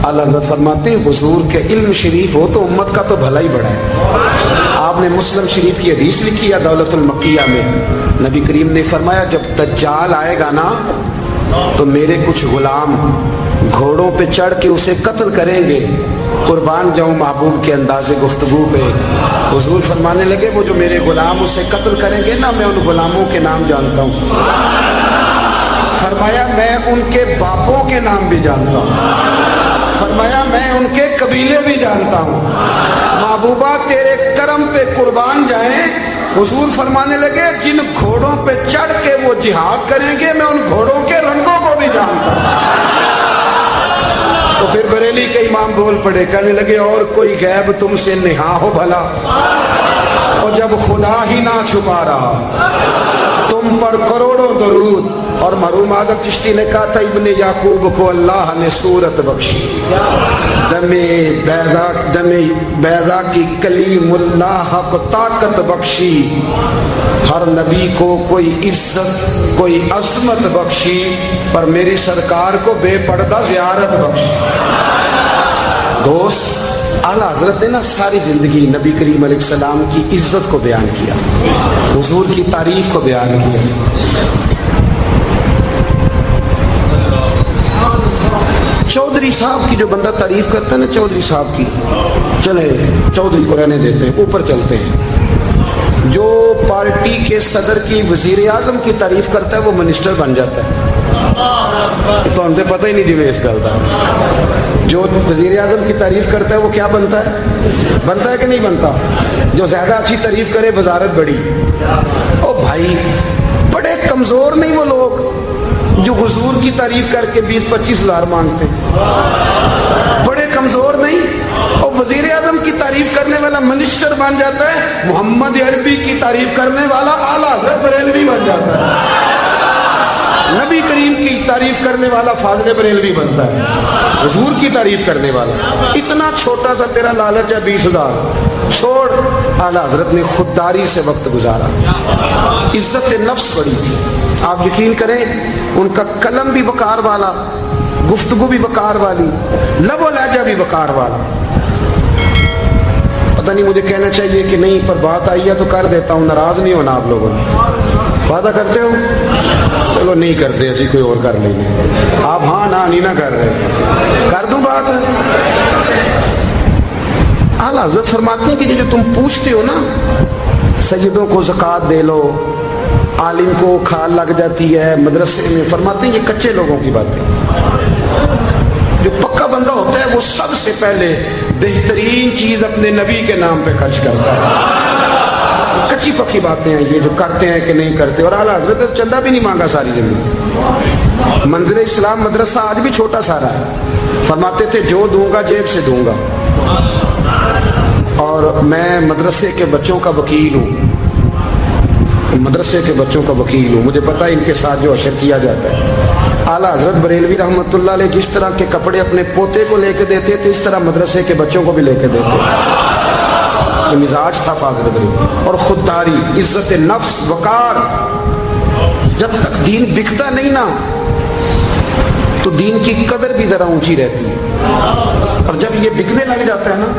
आला हज़रत फरमाते हैं हुजूर के इल्म शरीफ हो तो उम्मत का तो भला ही बड़ा है। आपने मुस्लिम शरीफ की हदीस लिखी है दौलतुल मक्किया में, नबी करीम ने फरमाया जब दज्जाल आएगा ना तो मेरे कुछ गुलाम घोड़ों पे चढ़ के उसे कत्ल करेंगे, कुर्बान जाऊं महबूब के अंदाज़े गुफ्तगू पे। हुजूर फरमाने लगे वो जो मेरे गुलाम उसे कत्ल करेंगे ना, मैं उन गुलामों के नाम जानता हूँ। फरमाया मैं उनके बापों के नाम भी जानता हूँ, फरमाया मैं उनके कबीले भी जानता हूँ। महबूबा तेरे करम पे कुर्बान जाएं। हुजूर फरमाने लगे जिन घोड़ों पे चढ़ के वो जिहाद करेंगे मैं उन घोड़ों के रंगों को भी जानता हूँ। तो फिर बरेली के इमाम बोल पड़े, कहने लगे और कोई गैब तुमसे निहा हो भला, और जब खुदा ही ना छुपा रहा तुम पर करोड़ों दरूद। और मरहूम आदम चिश्ती ने कहा था इब्ने याकूब को अल्लाह ने सूरत बख्शी, दमे बैदा की कलीमुल्लाह को ताकत बख्शी, हर नबी को कोई इज्जत कोई अजमत बख्शी, पर मेरी सरकार को बेपर्दा ज़ियारत बख्शी। दोस्त आला हजरत ने ना सारी जिंदगी नबी करीम अलैहिस्सलाम की इज्जत को बयान किया, हुजूर की तारीफ को बयान किया। चौधरी साहब की जो बंदा तारीफ करता है ना, चौधरी साहब की, चले चौधरी को रहने देते हैं, ऊपर चलते हैं। जो पार्टी के सदर की वजीर आजम की तारीफ करता है वो मिनिस्टर बन जाता है। तो हमसे पता ही नहीं जिवे इस गल का। जो वजीर आजम की तारीफ करता है वो क्या बनता है कि नहीं बनता? जो ज्यादा अच्छी तारीफ करे वजारत बड़ी। ओ भाई बड़े कमजोर नहीं वो लोग जो हुजूर की तारीफ करके 20-25 हज़ार मांगते, बड़े कमजोर नहीं। और वजीर आजम की तारीफ करने वाला मिनिस्टर बन जाता है, मोहम्मद अरबी की तारीफ करने वाला आला हज़रत बरेलवी बन जाता है, नबी करीम की तारीफ करने वाला फाज़िल बरेलवी बनता है, हुजूर की तारीफ करने वाला। इतना छोटा सा तेरा लालच है 20,000 छोड़। आला हजरत ने खुददारी से वक्त गुजारा, इज्जत नफ्स बड़ी थी। आप यकीन करें उनका कलम भी वकार वाला, गुफ्तगू भी वकार वाली, लबो लहजा भी वकार वाला। पता नहीं मुझे कहना चाहिए कि नहीं, पर बात आई है तो कर देता हूँ, नाराज नहीं होना आप लोगों ने। वादा करते हो? चलो नहीं करते, ऐसी कोई और कर लेंगे। आप हाँ ना नहीं ना कर रहे, कर दूं बात। आला हज़रत फरमाते हैं कि जो तुम पूछते हो ना, सैयदों को ज़कात दे लो, आलिम को खाल लग जाती है मदरसे में, फरमाते हैं ये कच्चे लोगों की बात है। जो पक्का बंदा होता है वो सबसे पहले बेहतरीन चीज अपने नबी के नाम पे खर्च करता है। कच्ची पक्की बातें हैं ये जो करते हैं कि नहीं करते। और आला हज़रत ने चंदा भी नहीं मांगा सारी जिंदगी। मंज़िल इस्लाम मदरसा आज भी छोटा सारा है, फरमाते थे जो दूंगा जेब से दूंगा, और मैं मदरसे के बच्चों का वकील हूँ, मदरसे के बच्चों का वकील हूँ, मुझे पता है इनके साथ जो अशर किया जाता है। आला हज़रत बरेलवी रहमतुल्लाह अलैह जिस तरह के कपड़े अपने पोते को लेके देते थे, इस तरह मदरसे के बच्चों को भी लेके देते। ये मिजाज था फाज़िल बरेलवी। और खुददारी, इज्जत नफ्स, वकार। जब तक दीन बिकता नहीं ना तो दीन की कदर भी जरा ऊंची रहती है, और जब ये बिकने लग जाता है ना,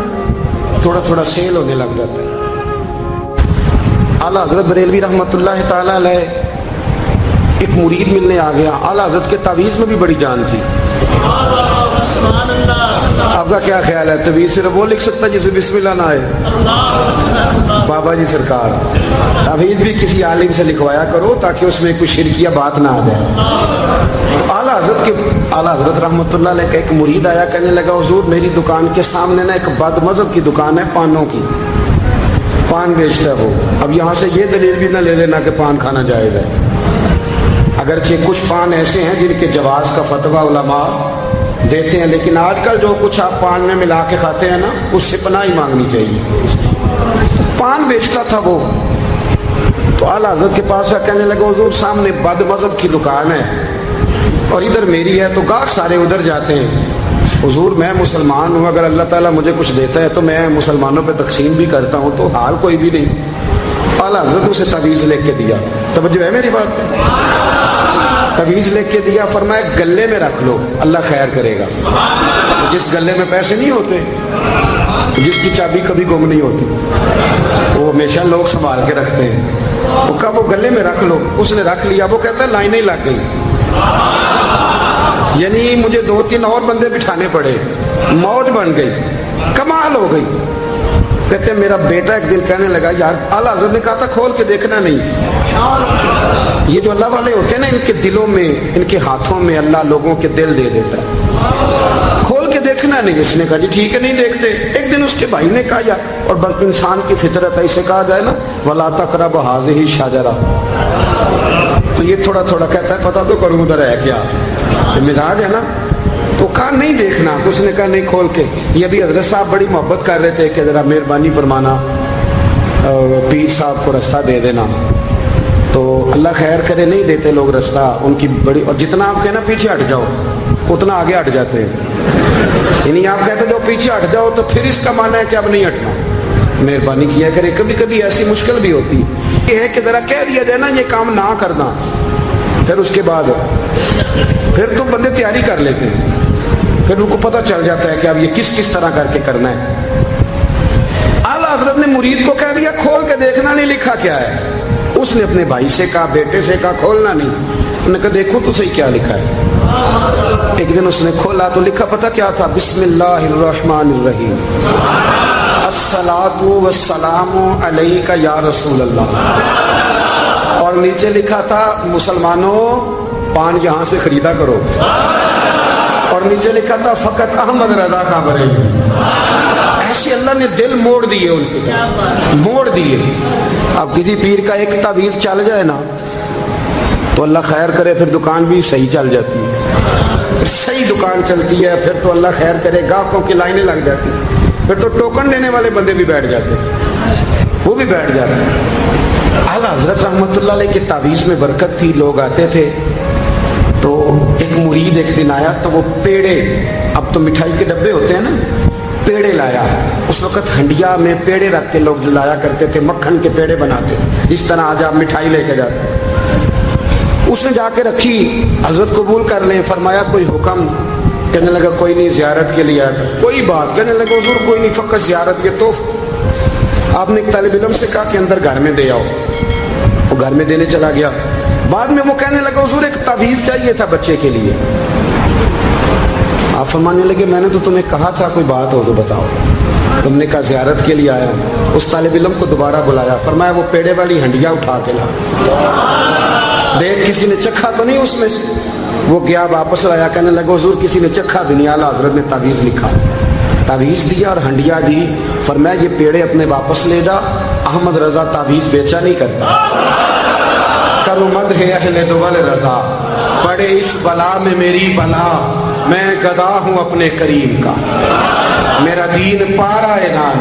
थोड़ा थोड़ा सेल होने लग जाता है। आला हज़रत बरेलवी रहमतुल्लाह ताला अलैह एक मुरीद मिलने आ गया। आला हज़रत के तावीज़ में भी बड़ी जान थी। आपका क्या ख्याल है, तावीज़ सिर्फ वो लिख सकता है जिसे बिस्मिल्लाह ना आए? बाबा जी सरकार, तावीज़ भी किसी आलिम से लिखवाया करो ताकि उसमें कोई शिरकिया बात ना आ जाए। तो आला हज़रत रहमतुल्लाह अलैह का एक मुरीद आया, कहने लगा हुजूर मेरी दुकान के सामने ना एक बदमज़हब की दुकान है, पानों की, पान बेचता है वो। अब यहाँ से ये दलील भी ना ले लेना कि पान खाना जायज़ है। अगरचे कुछ पान ऐसे हैं जिनके जवाज का फतवा उलमा देते हैं, लेकिन आजकल जो कुछ आप पान में मिला के खाते हैं ना, उससे पनाही मांगनी चाहिए। पान बेचता था वो। तो आला हज़रत के पास कहने लगा हुजूर सामने बदमज़हब की दुकान है और इधर मेरी है, तो गाहक सारे उधर जाते हैं। हुजूर मैं मुसलमान हूँ, अगर अल्लाह ताला मुझे कुछ देता है तो मैं मुसलमानों पे तकसीम भी करता हूँ, तो हाल कोई भी नहीं। आला हज़रत उसे तावीज़ लेके दिया। तवज्जो है मेरी बात? तवीज़ लिख के दिया, फरमाया गले में रख लो, अल्लाह खैर करेगा। जिस गले में पैसे नहीं होते, जिसकी चाबी कभी गुम नहीं होती, वो हमेशा लोग संभाल के रखते हैं, वो कहा वो गले में रख लो। उसने रख लिया। वो कहता है लाइनें लग गई, यानी मुझे 2-3 और बंदे बिठाने पड़े, मौज बन गई, कमाल हो गई। कहते मेरा बेटा एक दिन कहने लगा, यार आला हज़रत ने कहा था खोल के देखना नहीं। ये जो अल्लाह वाले होते हैं ना, इनके दिलों में, इनके हाथों में अल्लाह लोगों के दिल दे देता है, खोल के देखना नहीं। उसने कहा जी ठीक है नहीं देखते। एक दिन उसके भाई ने कहा यार, और इंसान की फितरत ऐसे कहा जाए ना, वला तक़रबू हाज़िही शजरा, तो ये थोड़ा थोड़ा कहता है पता तो करूँ उधर है क्या, मिजाज है ना। तो कहा नहीं देखना, तो उसने कहा नहीं खोल के। ये भी हजरत साहब बड़ी मोहब्बत कर रहे थे कि जरा मेहरबानी फरमाना, पीर साहब को रास्ता दे देना। तो अल्लाह खैर करे, नहीं देते लोग रास्ता, उनकी बड़ी, और जितना आप कहना पीछे हट जाओ उतना आगे हट जाते हैं। यानी आप कहते जो पीछे हट जाओ तो फिर इसका माना है कि अब नहीं हटना। मेहरबानी किया करे, कभी कभी ऐसी मुश्किल भी होती है कि जरा कह दिया जाए ना ये काम ना करना, फिर उसके बाद फिर तो बंदे तैयारी कर लेते हैं, फिर उनको पता चल जाता है कि अब ये किस किस तरह करके करना है। आला हज़रत ने मुरीद को कह दिया खोल के देखना नहीं, लिखा क्या है। उसने अपने भाई से कहा, बेटे से कहा खोलना नहीं। उन्होंने कहा देखो तो सही क्या लिखा है। एक दिन उसने खोला तो लिखा पता क्या था, बिस्मिल्लाहिर्रहमानिर्रहीम, अस्सलातु वस्सलामु अलैका या रसूल अल्लाह। और नीचे लिखा था मुसलमानों पान यहाँ से खरीदा करो। और नीचे लिखा था फकत अहमद रजा का बरे। ऐसे अल्लाह ने दिल मोड़ दिए, उनके मोड़ दिए। अब किसी पीर का एक तावीज़ चल जाए ना तो अल्लाह खैर करे, फिर दुकान भी सही चल जाती है, फिर सही दुकान चलती है, फिर तो अल्लाह खैर करे गाहकों की लाइनें लग जाती, फिर तो टोकन देने वाले बंदे भी बैठ जाते, वो भी बैठ जाते हैं। आला हज़रत रहमतुल्लाह अलैह के तावीज़ में बरकत थी, लोग आते थे। तो एक मुरीद एक दिन आया तो वो पेड़े, अब तो मिठाई के डब्बे होते हैं ना, पेड़े लाया। उस वक्त हंडिया में पेड़े रख के लोग लाया करते थे, मक्खन के पेड़े बनाते, जिस तरह आज आप मिठाई लेके जाते। उसने जाके रखी, हजरत कबूल कर लें, फरमाया कोई हुक्म। कहने लगा कोई नहीं, ज़ियारत के लिए आया। कोई बात, कहने लगा हुजूर कोई नहीं, फ़कत ज़ियारत के। तो आपने एक तालिब इल्म से कहा कि अंदर घर में दे आओ, वो घर में देने चला गया। बाद में वो कहने लगा हुजूर एक तावीज़ चाहिए था बच्चे के लिए। आप फरमाने लगे मैंने तो तुम्हें कहा था कोई बात हो तो बताओ। तुमने कहा ज़ियारत के लिए आया। उस तालिब इल्म को दोबारा बुलाया, फरमाया वो पेड़े वाली हंडिया उठा के ला, देख किसी ने चखा तो नहीं उसमें से। वो गया वापस लाया, कहने लगा हुजूर किसी ने चखा भी नहीं। आला हज़रत ने तावीज़ लिखा, तावीज़ दिया और हंडिया दी। फरमाया ये पेड़े अपने वापस ले जा, अहमद रजा तावीज़ बेचा नहीं करता। करो मद है अहले दुवल रजा, पड़े इस बला में मेरी बला, मैं गदा हूँ अपने करीम का, मेरा दीन पारा है नान।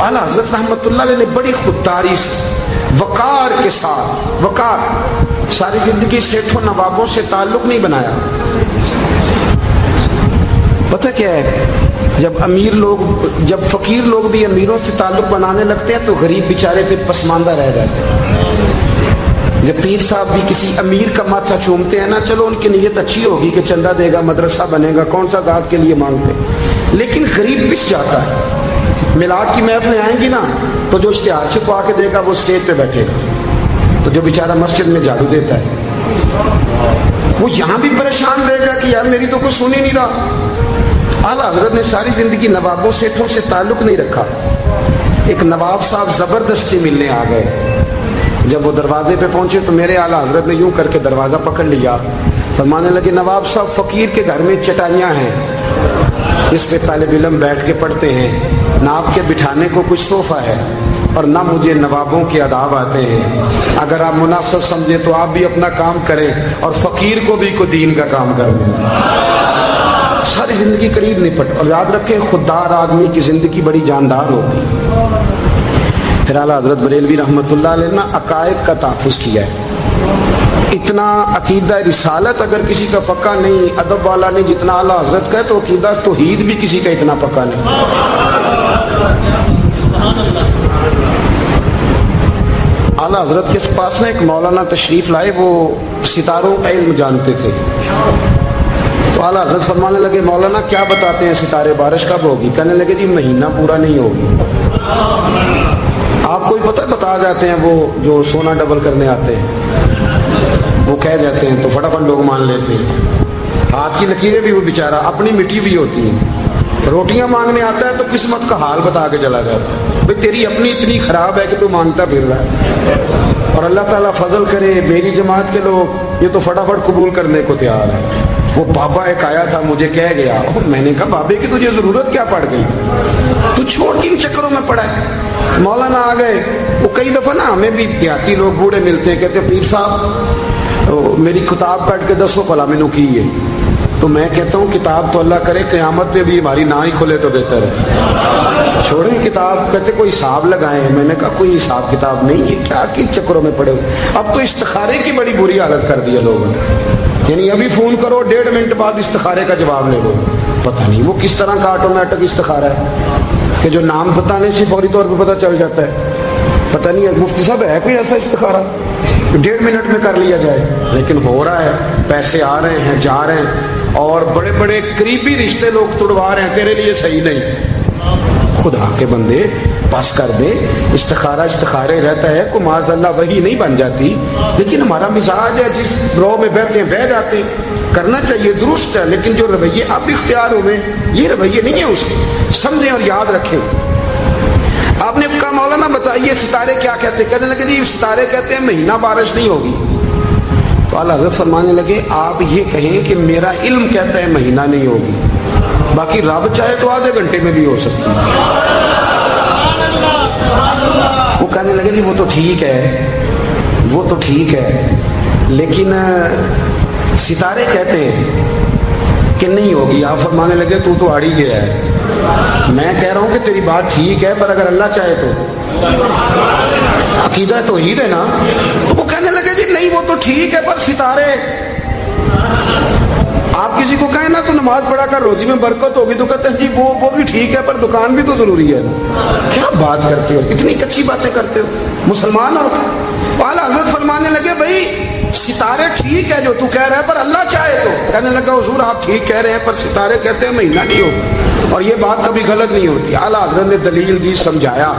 आला हज़रत रहमतुल्लाह अलैह ने बड़ी खुददारी से, वकार के साथ, वकार, सारी जिंदगी सेठों नवाबों से ताल्लुक नहीं बनाया। पता क्या है, जब अमीर लोग, जब फकीर लोग भी अमीरों से ताल्लुक बनाने लगते हैं तो गरीब बेचारे फिर पसमानदा रह जाते हैं। जब पीर साहब भी किसी अमीर का माथा चूमते हैं ना, चलो उनकी नीयत अच्छी होगी कि चंदा देगा, मदरसा बनेगा, कौन सा दाद के लिए मांगते, लेकिन गरीब पिस जाता है। मिलाद की महफिलें आएंगी ना तो जो इश्तिहार छुपा के देगा वो स्टेज पे बैठेगा, तो जो बेचारा मस्जिद में झाड़ू देता है वो यहाँ भी परेशान रहेगा कि यार मेरी तो कोई सुन ही नहीं रहा। आला हज़रत ने सारी जिंदगी नवाबों सेठों से ताल्लुक नहीं रखा। एक नवाब साहब जबरदस्ती मिलने आ गए। जब वो दरवाजे पे पहुंचे तो मेरे आला हज़रत ने यूं करके दरवाजा पकड़ लिया, फरमाने लगे नवाब साहब फकीर के घर में चटाइयाँ हैं, इस पे तालिब इल्म बैठ के पढ़ते हैं, ना आपके बिठाने को कुछ सोफा है और ना मुझे नवाबों के अदाब आते हैं। अगर आप मुनासिब समझे तो आप भी अपना काम करें और फकीर को भी को दीन का काम करें। सारी जिंदगी करीब निपट। और याद रखें खुददार आदमी की जिंदगी बड़ी जानदार होती है। फिर आला हज़रत बरेलवी रहमतुल्लाह अलैह ने अकायद का तहफ़्फ़ुज़ किया है। इतना अकीदा रिसालत अगर किसी का पक्का नहीं, अदब वाला नहीं जितना आला हज़रत का है, तो अकीदा तौहीद भी किसी का इतना पक्का नहीं। आला हजरत के पास ना एक मौलाना तशरीफ लाए, वो सितारों का इल्म जानते थे। तो आला हजरत फरमाने लगे, मौलाना क्या बताते हैं सितारे, बारिश कब होगी? कहने लगे जी महीना पूरा नहीं होगी। आपको ही पता है, बता जाते हैं वो जो सोना डबल करने आते हैं, वो कह जाते हैं तो फटाफट लोग मान लेते हैं। हाथ की लकीरें भी वो बेचारा अपनी मिट्टी भी होती हैं। रोटियां मांगने आता है तो किस्मत का हाल बता के चला जाता है, भाई तेरी अपनी इतनी खराब है कि तू मांगता फिर रहा है। और अल्लाह ताला फजल करे, मेरी जमात के लोग ये तो फटाफट कबूल करने को तैयार है। वो बाबा एक आया था, मुझे कह गया, मैंने कहा बाबे की तुझे जरूरत क्या पड़ गई, तू छोड़ किन चक्करों में पड़ा है। मौलाना आ गए। वो कई दफा ना हमें भी देहाती लोग बूढ़े मिलते हैं, कहते पीर साहब मेरी किताब काट के दसो भला मैनू की है। तो मैं कहता हूँ किताब तो अल्लाह करे क़यामत में भी हमारी ना ही खोले तो बेहतर है, छोड़ें किताब। कहते कोई हिसाब लगाएं। मैंने कहा कोई हिसाब किताब नहीं है, क्या किन चक्करों में पड़े हो। अब तो इस्तिखारे की बड़ी बुरी हालत कर दी है लोगों ने, यानी अभी फोन करो 1.5 मिनट बाद इस्तिखारे का जवाब ले लो। पता नहीं वो किस तरह का ऑटोमेटिक इस्तिखारा है कि जो नाम बताने से फौरी तौर पर पता चल जाता है। पता नहीं है मुफ्ती साहब है कोई ऐसा इस्तिखारा 1.5 मिनट में कर लिया जाए, लेकिन हो रहा है। पैसे आ रहे हैं, जा रहे हैं, और बड़े बड़े करीबी रिश्ते लोग तुड़वा रहे हैं, तेरे लिए सही नहीं। खुदा के बंदे बस कर दे। इस्तिखारा इस्तिखारे रहता है, को माज़अल्लाह वही नहीं बन जाती, लेकिन हमारा मिजाज है जिस रो में बहते हैं बह जाते हैं। करना चाहिए, दुरुस्त है, लेकिन जो रवैये अब इख्तियार हुए ये रवैये नहीं है उसके, समझें और याद रखें। आपने कहा मौलाना बताइए सितारे क्या कहते हैं? कहने लगे जी सितारे कहते हैं महीना बारिश नहीं होगी। तो आला हज़रत फरमाने लगे आप ये कहें कि मेरा इल्म कहता है महीना नहीं होगी, बाकी रब चाहे तो आधे घंटे में भी हो सकती है। वो कहने लगे जी वो तो ठीक है, वो तो ठीक है, लेकिन सितारे कहते हैं कि नहीं होगी। आप फरमाने लगे तू तो आड़ी गया है। मैं कह रहा हूं कि तेरी बात ठीक है, पर अगर अल्लाह चाहे तो, अकीदा तो ही है ना। तो वो कहने लगे जी नहीं वो तो ठीक है, पर सितारे, आप किसी को कहें ना तो नमाज पढ़ा कर रोजी में बरकत होगी, तो कहते हैं जी वो भी ठीक है, पर दुकान भी तो जरूरी है ना। क्या बात करते हो, इतनी कच्ची बातें करते हो, मुसलमान हो। आला हज़रत फरमाने लगे भाई सितारे ठीक है जो तू कह रहा है, पर अल्लाह चाहे तो। कहने लगा हुजूर आप ठीक कह रहे हैं, पर सितारे कहते हैं महीना नहीं होगा, और ये बात कभी गलत नहीं होती। आला हज़रत ने दलील दी, समझाया,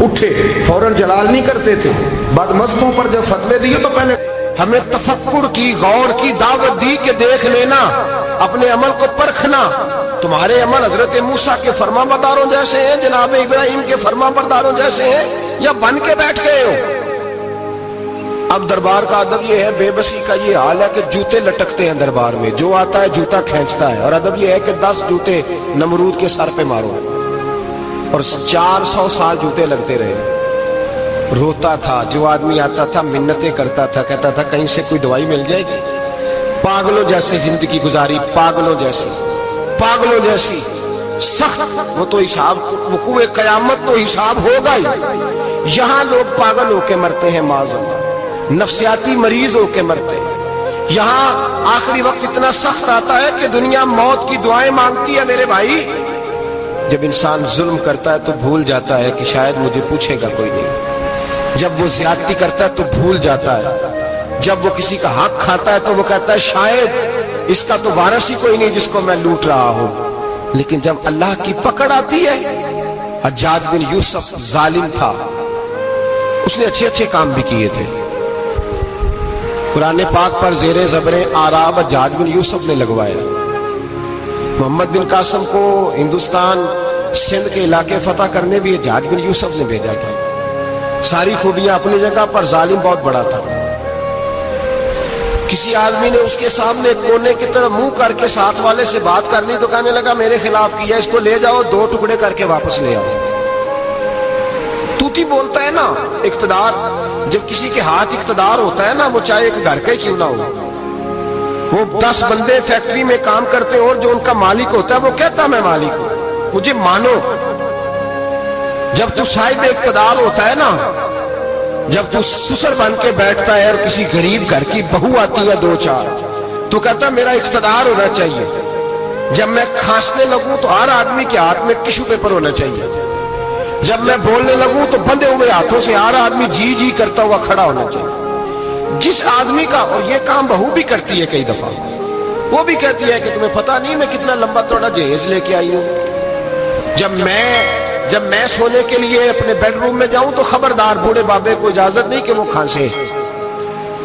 उठे, फौरन जलाल नहीं करते थे। बदमस्तों पर जब फतवे दिए तो पहले हमें तफक्कुर की, गौर की दावत दी कि देख लेना, अपने अमल को परखना। तुम्हारे अमल हजरत मूसा के फरमाबरदारों जैसे हैं, जनाब इब्राहिम के फरमाबरदारों जैसे हैं, या बन के बैठ गए हो। अब दरबार का अदब ये है, बेबसी का ये हाल है कि जूते लटकते हैं दरबार में, जो आता है जूता खींचता है। और अदब ये है कि 10 जूते नमरूद के सर पे मारो, और 400 साल जूते लगते रहे। रोता था, जो आदमी आता था मिन्नतें करता था, कहता था कहीं से कोई दवाई मिल जाएगी। पागलों जैसी जिंदगी गुजारी, पागलों जैसी सख्त। वो तो हिसाब, वकूए क़यामत तो हिसाब होगा ही। यहाँ लोग पागल होके मरते हैं, माज़अल्लाह, नफ्सियाती मरीज होके मरते हैं। यहाँ आखिरी वक्त इतना सख्त आता है कि दुनिया मौत की दुआएं मांगती है। मेरे भाई, जब इंसान जुल्म करता है तो भूल जाता है कि शायद मुझे पूछेगा कोई नहीं। जब वो ज्यादती करता है तो भूल जाता है। जब वो किसी का हक खाता है तो वो कहता है शायद इसका तो वारिस ही कोई नहीं जिसको मैं लूट रहा हूं। लेकिन जब अल्लाह की पकड़ आती है, हज्जाज बिन यूसुफ जालिम था, उसने अच्छे अच्छे काम भी किए थे। कुरान पाक पर ज़ेरे ज़बरे आराब हज्जाज बिन यूसुफ ने लगवाया। मोहम्मद बिन कासिम को हिंदुस्तान सिंध के इलाके फतह करने भी हज्जाज बिन यूसुफ ने भेजा था। सारी खूबियां अपनी जगह पर, जालिम बहुत बड़ा था। किसी आदमी ने उसके सामने कोने की तरफ मुंह करके साथ वाले से बात करनी तो कहने लगा मेरे खिलाफ किया, इसको ले जाओ, 2 टुकड़े करके वापस ले आओ। तूती बोलता है ना इक्तदार, जब किसी के हाथ इक्तदार होता है ना, वो चाहे एक घर का ही क्यों ना हो, वो 10 बंदे फैक्ट्री में काम करते हो और जो उनका मालिक होता है वो कहता मैं मालिक हूं, मुझे मानो। जब तू साहिब इक्तदार होता है ना, जब तू सुसर बन के बैठता है और किसी गरीब घर की बहू आती है 2-4, तो कहता मेरा इक्तदार होना चाहिए। जब मैं खांसने लगूं तो हर आदमी के हाथ में टिश्यू पेपर होना चाहिए। जब मैं बोलने लगूं तो बंधे हुए हाथों से हर आदमी जी जी करता हुआ खड़ा होना चाहिए। जिस आदमी का, और ये काम बहू भी करती है कई दफा, वो भी कहती है कि तुम्हें पता नहीं मैं कितना लंबा चौड़ा जहेज लेके आई हूं। जब मैं सोने के लिए अपने बेडरूम में जाऊं तो खबरदार बूढ़े बाबे को इजाजत नहीं कि वो खांसे।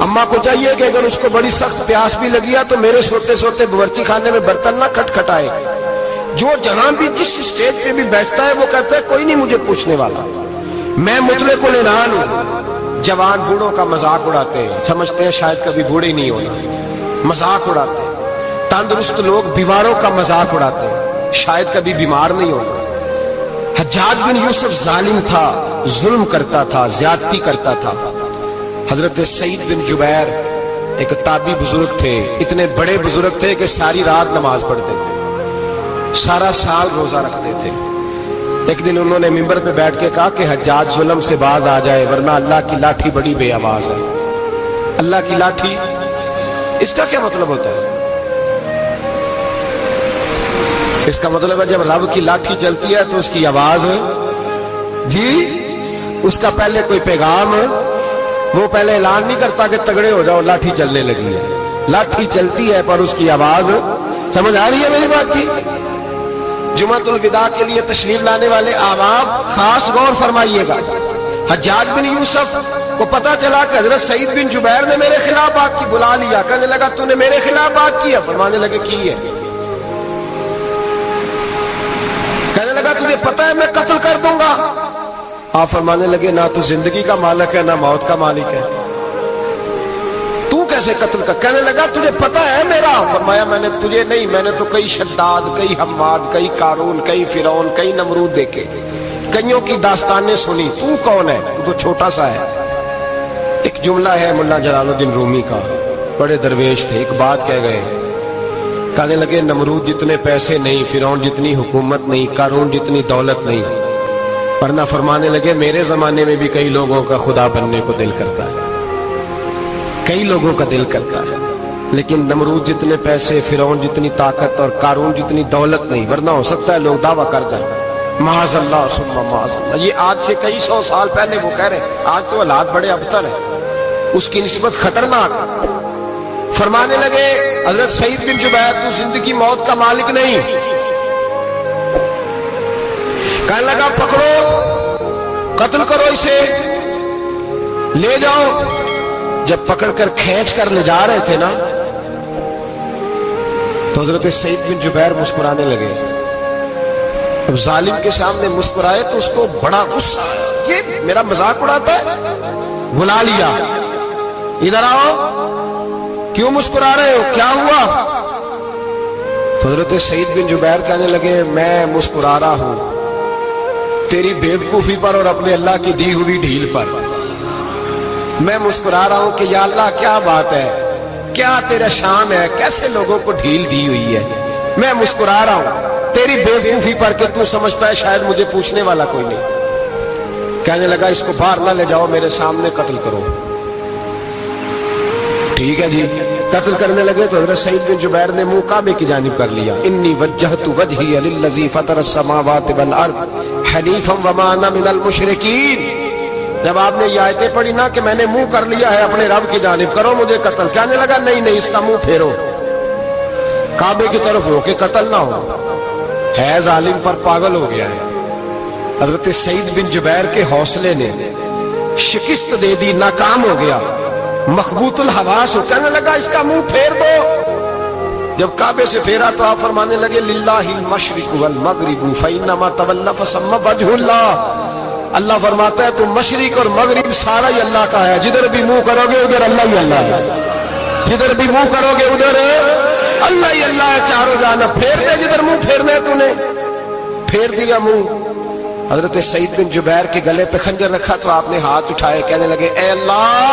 अम्मा को चाहिए कि अगर उसको बड़ी सख्त प्यास भी लगी है तो मेरे सोते सोते बावर्ची खाने में बर्तन ना खटखटाए। जो जहां भी जिस स्टेज पे भी बैठता है वो कहता है कोई नहीं मुझे पूछने वाला, मैं मुतले को लेनान हूं। जवान बूढ़ों का मजाक उड़ाते हैं, समझते हैं शायद कभी बूढ़े नहीं होना, मजाक उड़ाते हैं। तंदुरुस्त लोग बीमारों का मजाक उड़ाते हैं, शायद कभी बीमार नहीं होना। हज्जाज बिन यूसुफ जालिम था, जुल्म करता था, ज्यादती करता था। हजरत सईद बिन जुबैर एक ताबी बुजुर्ग थे, इतने बड़े बुजुर्ग थे कि सारी रात नमाज पढ़ते थे, सारा साल रोजा रखते थे। एक दिन उन्होंने मिंबर पे बैठ के कहा कि हज्जाज जुल्म से बाज आ जाए वरना अल्लाह की लाठी बड़ी बेआवाज है। अल्लाह की लाठी, इसका क्या मतलब होता है? इसका मतलब है जब रब की लाठी चलती है तो उसकी आवाज जी, उसका पहले कोई पैगाम, वो पहले ऐलान नहीं करता कि तगड़े हो जाओ लाठी चलने लगी है। लाठी चलती है पर उसकी आवाज, समझ आ रही है मेरी बात की? जुमातुल विदा के लिए तशरीफ लाने वाले आवाम खास गौर फरमाइएगा। हज्जाज बिन यूसुफ को पता चला कि हजरत सईद बिन जुबैर ने मेरे खिलाफ बात की, बुला लिया। कहने लगा तूने मेरे खिलाफ बात की है? फरमाने लगे की है। कहने लगा तुझे पता है मैं कत्ल कर दूंगा? आप फरमाने लगे ना तू जिंदगी का मालिक है ना मौत का मालिक है, तू कैसे कत्ल कर? कहने लगा तुझे पता है मेरा? फरमाया मैंने तुझे नहीं, मैंने तो कई शद्दाद, कई हम्माद, कई कारून, कई फिरौन, कई नमरूद देखे, कईयों की दास्तानें सुनी, तू कौन है? तू तो छोटा सा है। एक जुमला है मुल्ला जलालुद्दीन रूमी का, बड़े दरवेश थे, एक बात कह गए। कहने लगे नमरूद जितने पैसे नहीं, फिरौन जितनी हुकूमत नहीं, कारून जितनी दौलत नहीं, वरना फरमाने लगे मेरे जमाने में भी कई लोगों का खुदा बनने को दिल करता है, कई लोगों का दिल करता है, लेकिन नमरूद जितने पैसे, फिरौन जितनी ताकत और कारून जितनी दौलत नहीं, वरना हो सकता है लोग दावा कर जाए माज़अल्लाह सुम्मा माज़अल्लाह। ये आज से कई सौ साल पहले वो कह रहे, आज तो हालात बड़े अबतर है, उसकी निस्बत खतरनाक। फरमाने लगे हजरत सईद बिन जुबैर तू जिंदगी मौत का मालिक नहीं। कहने लगा पकड़ो, कत्ल करो इसे, ले जाओ। जब पकड़कर खींच कर ले जा रहे थे ना तो हजरत सईद बिन जुबैर मुस्कुराने लगे। अब जालिम के सामने मुस्कुराए तो उसको बड़ा गुस्सा, ये मेरा मजाक उड़ाता है। बुला लिया, इधर आओ, क्यों मुस्कुरा रहे हो, क्या हुआ? तो हजरत सईद बिन जुबैर कहने लगे मैं मुस्कुरा रहा हूं तेरी बेवकूफी पर और अपने अल्लाह की दी हुई ढील पर। मैं मुस्कुरा रहा हूं कि या अल्लाह क्या बात है, क्या तेरा शान है, कैसे लोगों को ढील दी हुई है। मैं मुस्कुरा रहा हूं तेरी बेवकूफी पर कि तू समझता है शायद मुझे पूछने वाला कोई नहीं। कहने लगा इसको बाहर ना ले जाओ, मेरे सामने कत्ल करो। ठीक है जी, कत्ल करने लगे तो हजरत सईद बिन जुबैर ने मुंह काबे की जानिब कर लिया। इन्नी वज्जहतु वजही लिल्लज़ी फतरस समावाति वल अर्द हनीफम वमा अना मिनल मुशरिकीन। जब आपने ये आयतें पढ़ी ना कि मैंने मुंह कर लिया है अपने रब की जानिब, करो मुझे कत्ल, कहने लगा नहीं नहीं इसका मुंह फेरो, काबे की तरफ हो के कत्ल ना हो, है जालिम पर पागल हो गया है। हजरत सईद बिन जुबैर के हौसले ने शिकस्त दे दी, नाकाम हो गया, मखबूतुल हवास हो। कहने लगा इसका मुंह फेर दो। जब काबे से फेरा तो आप फरमाने लगे लिल्लाहिल मशरिक वल मगरिब फइन्नमा तवल्ला फसम्मा वजहुल्लाह। अल्लाह फरमाता है तुम मशरिक और मगरिब सारा ही अल्लाह का है, जिधर भी मुंह करोगे उधर अल्लाह ही अल्लाह है, जिधर भी मुंह करोगे उधर अल्लाह ही अल्लाह है, चारों जाना। फेर दे जिधर मुंह फेरना है तूने, फेर दिया मुंह। हजरत सईद बिन जुबैर के गले पे खंजर रखा तो आपने हाथ उठाए, कहने लगे ए अल्लाह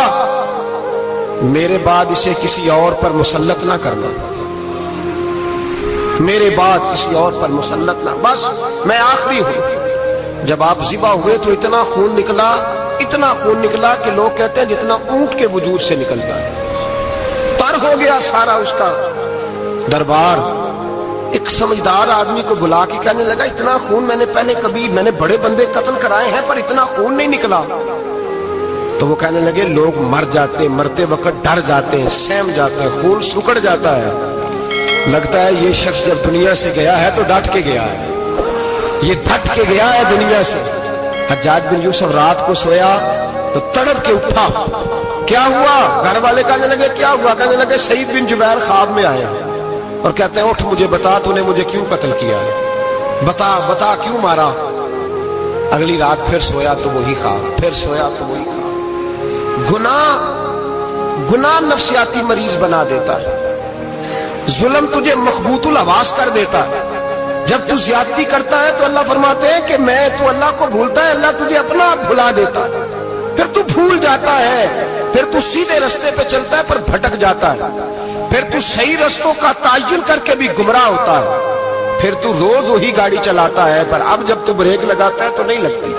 मेरे बाद इसे किसी और पर मुसल्लत ना करना, मेरे बाद किसी और पर मुसल्लत ना, बस मैं आखिरी हूं। जब आप ज़िबा हुए तो इतना खून निकला, इतना खून निकला कि लोग कहते हैं जितना ऊंट के वजूद से निकलता है। तर हो गया सारा उसका दरबार। ایک سمجھدار آدمی کو بلا کے کہنے لگا اتنا خون میں نے بڑے بندے قتل کرائے ہیں پر اتنا خون نہیں نکلا. تو وہ کہنے لگے لوگ مر جاتے ہیں، مرتے وقت ڈر جاتے ہیں، سہم جاتے ہیں، خون سکڑ جاتا ہے. لگتا ہے یہ شخص جب دنیا سے گیا ہے تو ڈٹ کے گیا ہے، یہ ڈٹ کے گیا ہے دنیا سے. حجاج بن یوسف رات کو سویا تو تڑپ کے اٹھا. کیا ہوا؟ گھر والے کہنے لگے کیا ہوا؟ کہنے لگے سعید بن جبیر خواب میں آیا اور کہتے ہیں اٹھ مجھے بتا تو نے مجھے کیوں قتل کیا ہے، بتا کیوں مارا. اگلی رات پھر سویا تو وہی خواب، پھر سویا تو وہی خواب. گناہ نفسیاتی مریض بنا دیتا ہے، ظلم تجھے مخبوط الحواس کر دیتا ہے. جب تو زیادتی کرتا ہے تو اللہ فرماتے ہیں کہ تو اللہ کو بھولتا ہے، اللہ تجھے اپنا آپ بھلا دیتا ہے. پھر تو بھول جاتا ہے، پھر تو سیدھے رستے پہ چلتا ہے پر بھٹک جاتا ہے. پھر تو صحیح رستوں کا تعین کر کے بھی گمراہ ہوتا ہے. پھر تو روز وہی گاڑی چلاتا ہے پر اب جب تو بریک لگاتا ہے تو نہیں لگتی.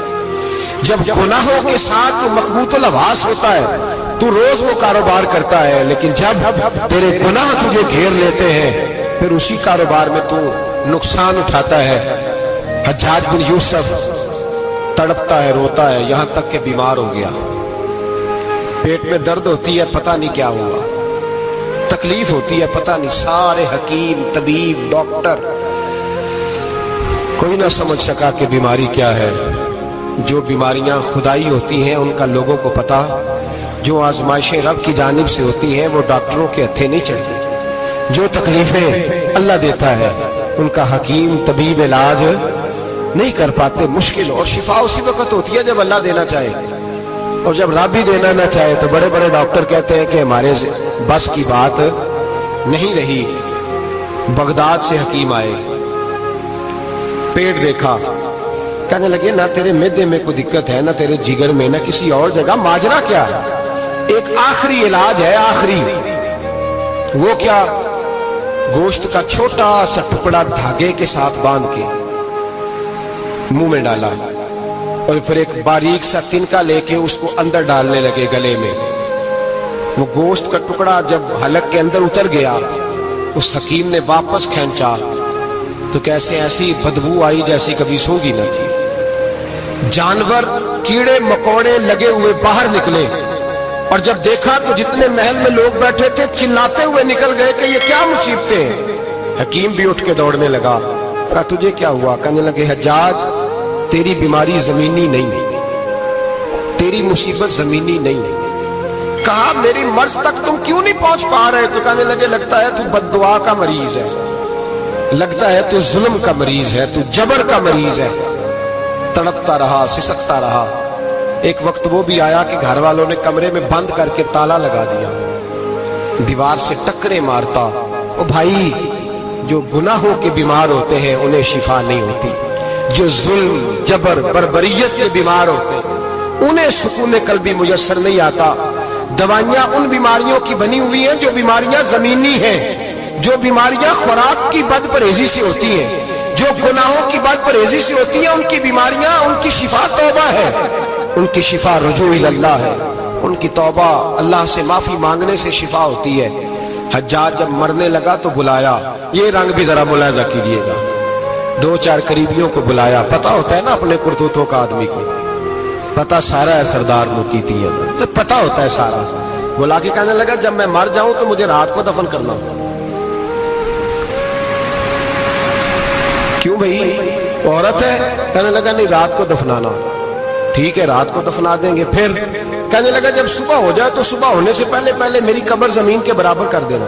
جب گناہوں کے ساتھ تو مخبوط الحواس ہوتا ہے تو روز وہ کاروبار کرتا ہے، لیکن جب تیرے گناہ تجھے گھیر لیتے ہیں پھر اسی کاروبار میں تو نقصان اٹھاتا ہے. حجاج بن یوسف تڑپتا ہے، روتا ہے، یہاں تک کہ بیمار ہو گیا. پیٹ میں درد ہوتی ہے، پتہ نہیں کیا ہوا، تکلیف ہوتی ہے، پتہ نہیں. سارے حکیم، طبیب، ڈاکٹر کوئی نہ سمجھ سکا کہ بیماری کیا ہے. جو بیماریاں خدائی ہوتی ہیں ان کا لوگوں کو پتا، جو آزمائشیں رب کی جانب سے ہوتی ہیں وہ ڈاکٹروں کے ہتھے نہیں چڑھتی. جو تکلیفیں اللہ دیتا ہے ان کا حکیم طبیب علاج نہیں کر پاتے، مشکل. اور شفا اسی وقت ہوتی ہے جب اللہ دینا چاہے، اور جب رب بھی دینا نہ چاہے تو بڑے بڑے ڈاکٹر کہتے ہیں کہ ہمارے بس کی بات نہیں رہی. بغداد سے حکیم آئے، پیٹ دیکھا، کہنے لگے نہ تیرے معدے میں کوئی دقت ہے، نہ تیرے جگر میں، نہ کسی اور جگہ، ماجرا کیا ہے؟ ایک آخری علاج ہے، آخری. وہ کیا؟ گوشت کا چھوٹا سا ٹکڑا دھاگے کے ساتھ باندھ کے منہ میں ڈالا اور پھر ایک باریک سا تنکا لے کے اس کو اندر ڈالنے لگے گلے میں. وہ گوشت کا ٹکڑا جب حلق کے اندر اتر گیا اس حکیم نے واپس کھینچا تو کیسے ایسی بدبو آئی جیسی کبھی سونگی نہ تھی. جانور کیڑے مکوڑے لگے ہوئے باہر نکلے اور جب دیکھا تو جتنے محل میں لوگ بیٹھے تھے چلاتے ہوئے نکل گئے کہ یہ کیا مصیبتیں ہیں. حکیم بھی اٹھ کے دوڑنے لگا. کہا تجھے کیا ہوا؟ کہنے لگے حجاج تیری بیماری زمینی نہیں، تیری مصیبت زمینی نہیں. کہا میری مرض تک تم کیوں نہیں پہنچ پا رہے؟ تو کہنے لگے لگتا ہے تو بد دعا کا مریض ہے، لگتا ہے تو ظلم کا مریض ہے، تو جبر کا مریض ہے. تڑپتا رہا، سسکتا رہا. ایک وقت وہ بھی آیا کہ گھر والوں نے کمرے میں بند کر کے تالا لگا دیا، دیوار سے ٹکرے مارتا. او بھائی، جو گناہوں کے بیمار ہوتے ہیں انہیں شفا نہیں ہوتی، جو ظلم، جبر، بربریت کے بیمار ہوتے ہیں انہیں سکون قلبی میسر نہیں آتا. دوائیاں ان بیماریوں کی بنی ہوئی ہیں جو بیماریاں زمینی ہیں، جو بیماریاں خوراک کی بد پرہیزی سے ہوتی ہیں، جو گناہوں کی بد پرہیزی سے ہوتی ہیں. ان کی بیماریاں، ان کی شفا توبہ ہے، ان کی شفا رجوع اللہ ہے، ان کی توبہ اللہ سے معافی مانگنے سے شفا ہوتی ہے. حجاج جب مرنے لگا تو بلایا، یہ رنگ بھی ذرا ملاحظہ کیجیے گا، 2-4 قریبیوں کو بلایا. پتا ہوتا ہے نا اپنے کرتوتوں کا آدمی کو، پتا سارا ہے سردار مکیتی ہے تو پتا ہوتا ہے سارا. بلا کے کہنے لگا جب میں مر جاؤں تو مجھے رات کو دفن کرنا. کیوں بھائی، عورت ہے؟ کہنے لگا نہیں، رات کو دفنانا. ٹھیک ہے، رات کو دفنا دیں گے. پھر کہنے لگا جب صبح ہو جائے تو صبح ہونے سے پہلے پہلے میری قبر زمین کے برابر کر دینا،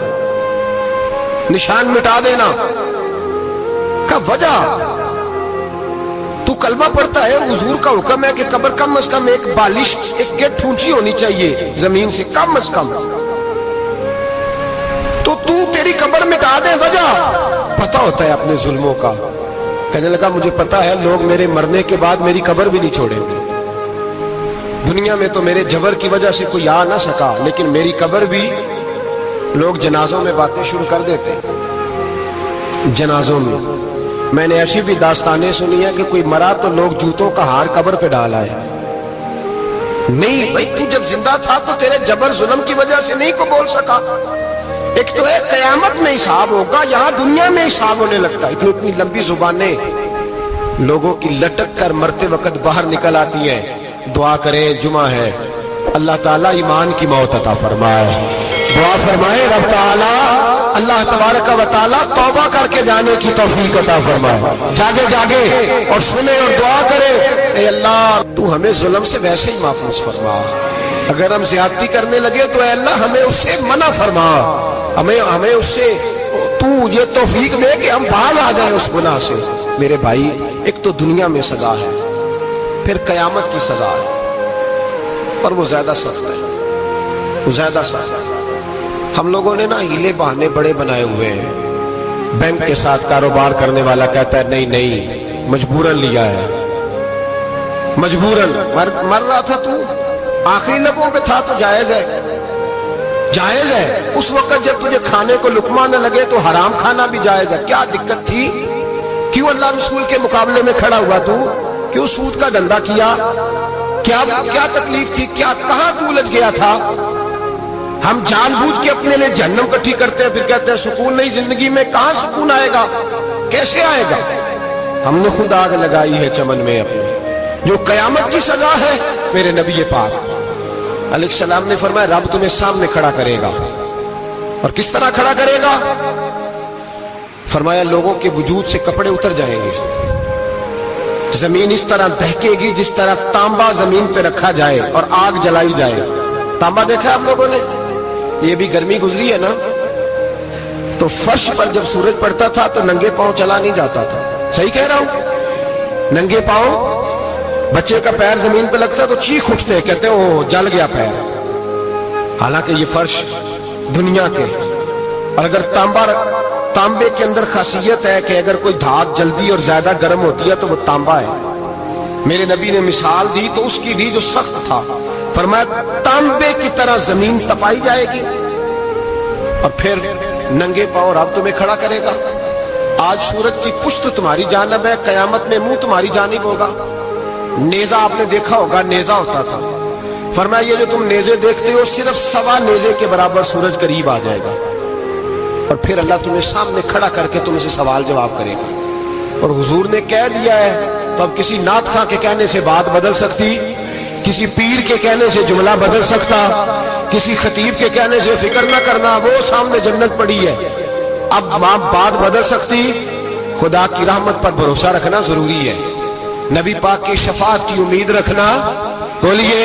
نشان مٹا دینا. کا وجہ تو کلمہ پڑھتا ہے، حضور کا حکم ہے کہ قبر کم از کم ایک بالش، ایک گیٹ اونچی ہونی چاہیے زمین سے کم از کم. تو تیری قبر مٹا دے. وجہ پتا ہوتا ہے اپنے ظلموں کا. کہنے لگا مجھے پتا ہے لوگ میرے مرنے کے بعد میری قبر بھی نہیں چھوڑیں گے. دنیا میں تو میرے جبر کی وجہ سے کوئی آ نہ سکا، لیکن میری قبر بھی لوگ جنازوں میں باتیں شروع کر دیتے ہیں. جنازوں میں نے ایسی بھی داستانیں سنی ہیں کہ کوئی مرا تو لوگ جوتوں کا ہار قبر پہ ڈال آئے. نہیں بھائی، تو جب زندہ تھا تو تیرے جبر ظلم کی وجہ سے نہیں کو بول سکا. ایک تو ہے قیامت میں حساب ہوگا، یہاں دنیا میں حساب ہونے لگتا ہے۔ اتنی لمبی زبانیں لوگوں کی لٹک کر مرتے وقت باہر نکل آتی ہیں۔ دعا کریں، جمعہ ہے، اللہ تعالیٰ ایمان کی موت عطا فرمائے۔ دعا فرمائے رب تعالیٰ، اللہ تبارک و تعالیٰ توبہ کر کے جانے کی توفیق عطا فرمائے۔ جاگے جاگے اور سنے اور دعا کرے، اے اللہ تو ہمیں ظلم سے ویسے ہی محفوظ فرما، اگر ہم زیادتی کرنے لگے تو اے اللہ ہمیں اس سے منع فرما، ہمیں اس سے تو یہ توفیق دے کہ ہم باز آ جائیں اس گناہ سے۔ میرے بھائی، ایک تو دنیا میں سزا ہے، پھر قیامت کی سزا ہے، اور وہ زیادہ سخت ہے، وہ زیادہ سخت ہے۔ ہم لوگوں نے نا ہیلے بہانے بڑے بنائے ہوئے ہیں۔ بینک کے ساتھ کاروبار کرنے والا کہتا ہے نہیں نہیں مجبوراً لیا ہے، مجبوراً مر رہا تھا تو، آخری لبوں پہ تھا تو جائز ہے، جائز ہے۔ اس وقت جب تجھے کھانے کو لقمہ نہ لگے تو حرام کھانا بھی جائز ہے۔ کیا دقت تھی؟ کیوں اللہ رسول کے مقابلے میں کھڑا ہوا تو؟ کیوں سود کا دھندا کیا؟ کیا تکلیف تھی؟ کہاں تو الجھ گیا تھا؟ ہم جان بوجھ کے اپنے لیے جہنم کٹھی کرتے ہیں، پھر کہتے ہیں سکون نہیں زندگی میں۔ کہاں سکون آئے گا؟ کیسے آئے گا؟ ہم نے خود آگ لگائی ہے چمن میں اپنے۔ جو قیامت کی سزا ہے، میرے نبی پاک علیہ السلام نے فرمایا رب تمہیں سامنے کھڑا کرے گا، اور کس طرح کھڑا کرے گا؟ فرمایا لوگوں کے وجود سے کپڑے اتر جائیں گے، زمین اس طرح دہکے گی جس طرح تانبا زمین پہ رکھا جائے اور آگ جلائی جائے۔ تانبا دیکھا آپ لوگوں نے؟ یہ بھی گرمی گزری ہے نا، تو فرش پر جب سورج پڑتا تھا تو ننگے پاؤں چلا نہیں جاتا تھا۔ صحیح کہہ رہا ہوں؟ ننگے پاؤں، بچے کا پیر زمین پہ لگتا تو چیخ اٹھتے، کہتے ہیں اوہ جل گیا پیر۔ حالانکہ یہ فرش دنیا کے، اور اگر تانبے کے اندر خاصیت ہے کہ اگر کوئی دھات جلدی اور زیادہ گرم ہوتی ہے تو وہ تانبا ہے۔ میرے نبی نے مثال دی تو اس کی دی جو سخت تھا، فرمایا تانبے کی طرح زمین تپائی جائے گی، اور پھر ننگے پاؤں رب تمہیں کھڑا کرے گا۔ آج سورج کی پشت تمہاری جانب ہے، قیامت میں منہ تمہاری جانب ہوگا۔ نیزہ آپ نے دیکھا ہوگا، نیزہ ہوتا تھا، فرمایا یہ جو تم نیزے دیکھتے ہو صرف سوا نیزے کے برابر سورج قریب آ جائے گا، اور پھر اللہ تمہیں سامنے کھڑا کر کے تم سے سوال جواب کرے گا۔ اور حضور نے کہہ دیا ہے تو اب کسی نعت خواں کے کہنے سے بات بدل سکتی، کسی پیر کے کہنے سے جملہ بدل سکتا، کسی خطیب کے کہنے سے فکر نہ کرنا وہ سامنے جنت پڑی ہے، اب بات بدل سکتی؟ خدا کی رحمت پر بھروسہ رکھنا ضروری ہے، نبی پاک کی شفاعت کی امید رکھنا، بولیے۔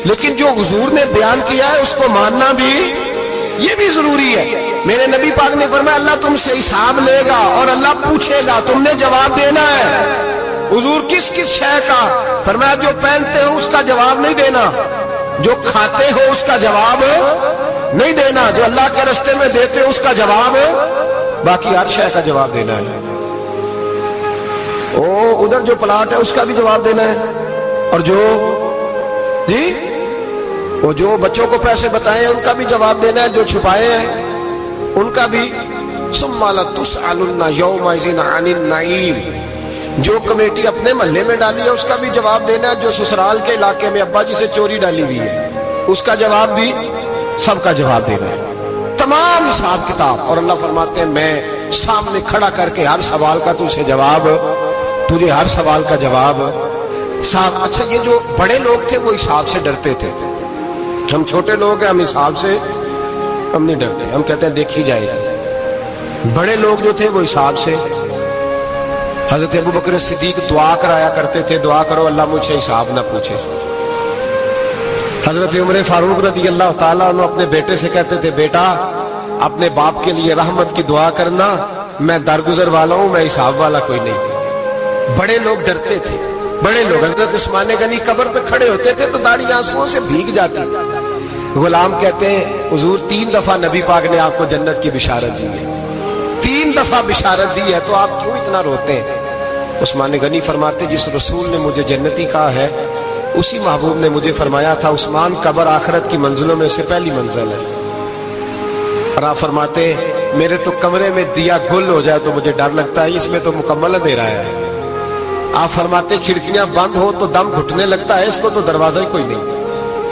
لیکن جو حضور نے بیان کیا ہے اس کو ماننا بھی یہ بھی ضروری ہے۔ میرے نبی پاک نے فرمایا اللہ تم سے حساب لے گا اور اللہ پوچھے گا، تم نے جواب دینا ہے۔ حضور کس کس شے کا؟ فرمایا جو پہنتے ہو اس کا جواب نہیں دینا، جو کھاتے ہو اس کا جواب نہیں دینا، جو اللہ کے راستے میں دیتے ہو اس کا جواب، باقی ہر شے کا جواب دینا ہے۔ ادھر جو پلاٹ ہے اس کا بھی جواب دینا ہے، اور جو بچوں کو پیسے بتائے ان کا بھی جواب دینا ہے، جو چھپائے ہیں ان کا بھی۔ ثم لتسألن یومئذ عن النعیم، جو کمیٹی اپنے محلے میں ڈالی ہے اس کا بھی جواب دینا ہے، جو سسرال کے علاقے میں ابا جی سے چوری ڈالی ہوئی ہے اس کا جواب بھی، سب کا جواب دینا ہے، تمام حساب کتاب۔ اور اللہ فرماتے ہیں میں سامنے کھڑا کر کے ہر سوال کا تجھے جواب، تجھے ہر سوال کا جواب صاحب۔ اچھا یہ جو بڑے لوگ تھے وہ حساب سے ڈرتے تھے، ہم چھوٹے لوگ ہیں ہم حساب سے ہم نہیں ڈرتے، ہم کہتے ہیں دیکھی جائے گی۔ بڑے لوگ جو تھے وہ حساب سے، حضرت ابو بکر صدیق دعا کرایا کرتے تھے، دعا کرو اللہ مجھ سے حساب نہ پوچھے۔ حضرت عمر فاروق رضی اللہ تعالیٰ عنہ اپنے بیٹے سے کہتے تھے بیٹا اپنے باپ کے لیے رحمت کی دعا کرنا، میں درگزر والا ہوں، میں حساب والا کوئی نہیں۔ بڑے لوگ ڈرتے تھے، بڑے لوگ۔ حضرت عثمان غنی قبر پہ کھڑے ہوتے تھے تو داڑھی آنسوؤں سے بھیگ جاتی۔ غلام کہتے ہیں حضور 3 دفعہ نبی پاک نے آپ کو جنت کی بشارت دی ہے، 3 دفعہ بشارت دی ہے، تو آپ کیوں اتنا روتے ہیں؟ عثمان غنی فرماتے جس رسول نے مجھے جنتی کہا ہے اسی محبوب نے مجھے فرمایا تھا عثمان قبر آخرت کی منزلوں میں سے پہلی منزل ہے۔ اور آپ فرماتے میرے تو کمرے میں دیا گل ہو جائے تو مجھے ڈر لگتا ہے، اس میں تو مکمل اندھیرا ہے۔ آپ فرماتے کھڑکیاں بند ہو تو دم گھٹنے لگتا ہے، اس کو تو دروازہ ہی کوئی نہیں،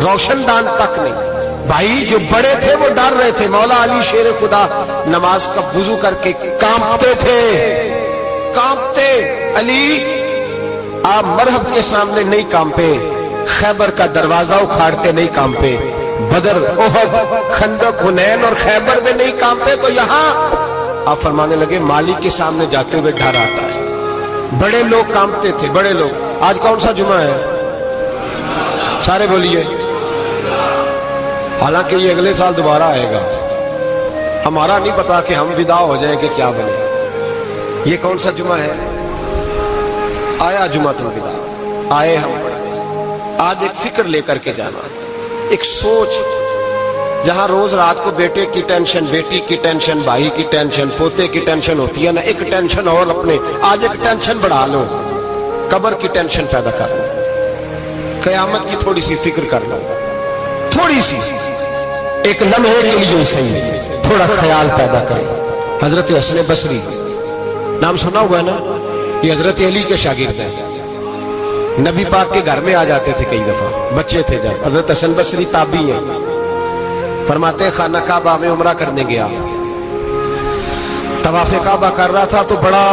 روشن دان تک نہیں۔ भाई जो बड़े थे वो डर रहे थे। मौला अली शेर खुदा नमाज का वुजू करके कांपते थे, कांपते। अली आप मरहब के सामने नहीं कांपे, खैबर का दरवाजा उखाड़ते नहीं कांपे, बदर, ओहद, खंदक, हुनैन और खैबर में नहीं कांपे, तो यहां आप फरमाने लगे मालिक के सामने जाते हुए डर आता है। बड़े लोग कांपते थे, बड़े लोग। आज कौन सा जुमा है? सारे बोलिए। हालांकि ये अगले साल दोबारा आएगा, हमारा नहीं पता कि हम विदा हो जाएं कि क्या बने। ये कौन सा जुमा है? आया जुमातुल विदा, आए हम। आज एक फिक्र लेकर के जाना, एक सोच, जहां रोज रात को बेटे की टेंशन, बेटी की टेंशन, भाई की टेंशन, पोते की टेंशन होती है ना, एक टेंशन और अपने, आज एक टेंशन बढ़ा लो, कब्र की टेंशन पैदा कर लो, कयामत की थोड़ी सी फिक्र कर लो, थोड़ी सी, एक लम्हे के लिए सही थोड़ा ख्याल पैदा करें। हजरत हसन बसरी नाम सुना हुआ है ना, ये हजरत अली के शागिर्द हैं। नबी पाक के घर में आ जाते थे कई दफा, बच्चे थे जब। हजरत हसन बसरी ताबी हैं, फरमाते खाना काबा में उमरा करने गया, तवाफ़े काबा कर रहा था तो बड़ा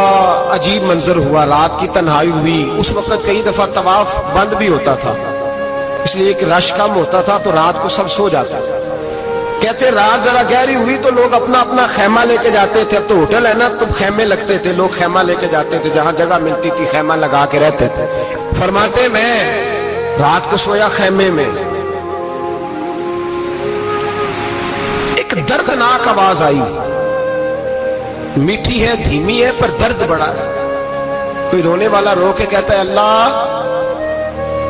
अजीब मंजर हुआ, रात की तन्हाई हुई। उस वक्त कई दफा तवाफ बंद भी होता था, इसलिए एक रश कम होता था तो रात को सब सो जाता था। कहते रात जरा गहरी हुई तो लोग अपना अपना खैमा लेके जाते थे। अब तो होटल है ना, तो खैमे लगते थे, लोग खैमा लेके जाते थे, जहां जगह मिलती थी खैमा लगा के रहते थे। फरमाते मैं रात को सोया खैमे में, एक दर्दनाक आवाज आई, मीठी है, धीमी है, पर दर्द बड़ा है। कोई रोने वाला रो के कहता है अल्लाह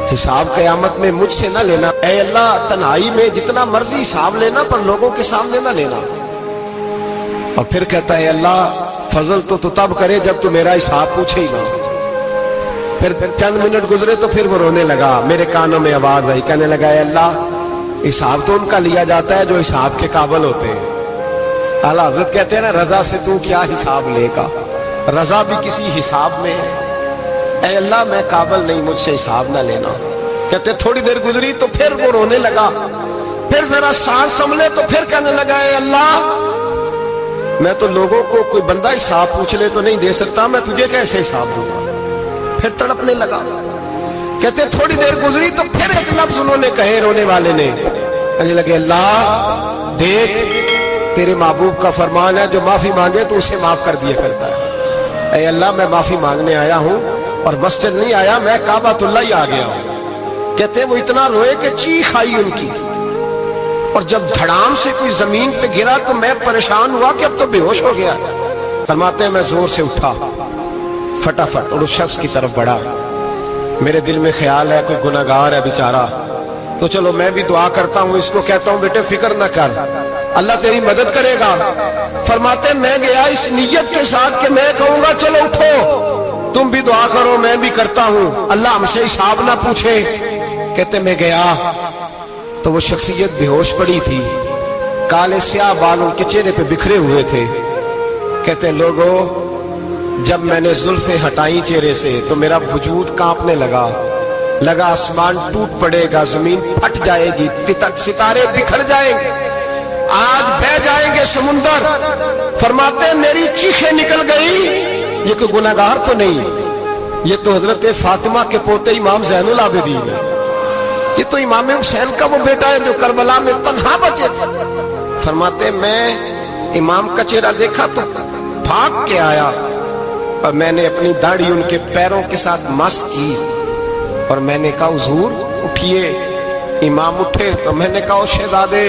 हिसाब कयामत में मुझसे ना लेना, ऐ अल्लाह तन्हाई में जितना मर्जी हिसाब लेना, पर लोगों के सामने ना लेना। और फिर कहता है अल्लाह फजल तो तब करे जब तू मेरा हिसाब पूछे ही ना। फिर चंद मिनट गुजरे तो फिर वो रोने लगा, मेरे कानों में आवाज आई, कहने लगा अल्लाह हिसाब तो उनका लिया जाता है जो हिसाब के काबिल होते हैं। आला हजरत कहते हैं ना, रजा से तू क्या हिसाब लेगा, रजा भी किसी हिसाब में है। ऐ अल्लाह मैं काबिल नहीं, मुझसे हिसाब ना लेना। कहते थोड़ी देर गुजरी तो फिर वो रोने लगा, फिर जरा सांस संभले तो फिर कहने लगा ऐ अल्लाह मैं तो लोगों को कोई बंदा हिसाब पूछ ले तो नहीं दे सकता, मैं तुझे कैसे हिसाब दूंगा। फिर तड़पने लगा। कहते थोड़ी देर गुजरी तो फिर एक लफ्ज उन्होंने कहे, रोने वाले ने, कहने लगे अल्लाह देख तेरे महबूब का फरमान है जो माफी मांगे तो उसे माफ कर दिया करता है। ऐ अल्लाह मैं माफी मांगने आया हूं और मस्जिद नहीं आया, मैं काबातुल्लाह ही आ गया हूं। कहते वो इतना रोए कि चीख आई उनकी, और जब धड़ाम से कोई जमीन पे गिरा तो मैं परेशान हुआ कि अब तो बेहोश हो गया। फरमाते मैं जोर से उठा फटाफट और उस शख्स की तरफ बढ़ा। मेरे दिल में ख्याल है कोई गुनाहगार है बेचारा, तो चलो मैं भी दुआ करता हूं, इसको कहता हूं बेटे फिक्र न कर, अल्लाह तेरी मदद करेगा। फरमाते मैं गया इस नीयत के साथ कि मैं कहूंगा चलो उठो तुम भी दुआ करो, मैं भी करता हूं, अल्लाह हमसे हिसाब ना पूछे। कहते मैं गया तो वो शख्सियत बेहोश पड़ी थी, काले स्याह बाल उनके चेहरे पे बिखरे हुए थे। कहते लोगों जब मैंने जुल्फे हटाई चेहरे से तो मेरा वजूद कांपने लगा आसमान टूट पड़ेगा, जमीन फट जाएगी, सितारे बिखर जाएंगे, आज बह जाएंगे समुंदर। फरमाते मेरी चीखें निकल गई, ये कोई गुनाहगार तो नहीं, ये तो हजरत फातिमा के पोते इमाम ज़ैनुल आबिदीन है, ये तो इमाम हुसैन का वो बेटा है जो करबला में तन्हा बचे थे। फरमाते मैं इमाम का चेहरा देखा तो भाग के आया और मैंने अपनी दाढ़ी उनके पैरों के साथ मस की और मैंने कहा हुजूर उठिए। इमाम उठे तो मैंने कहा शहजादे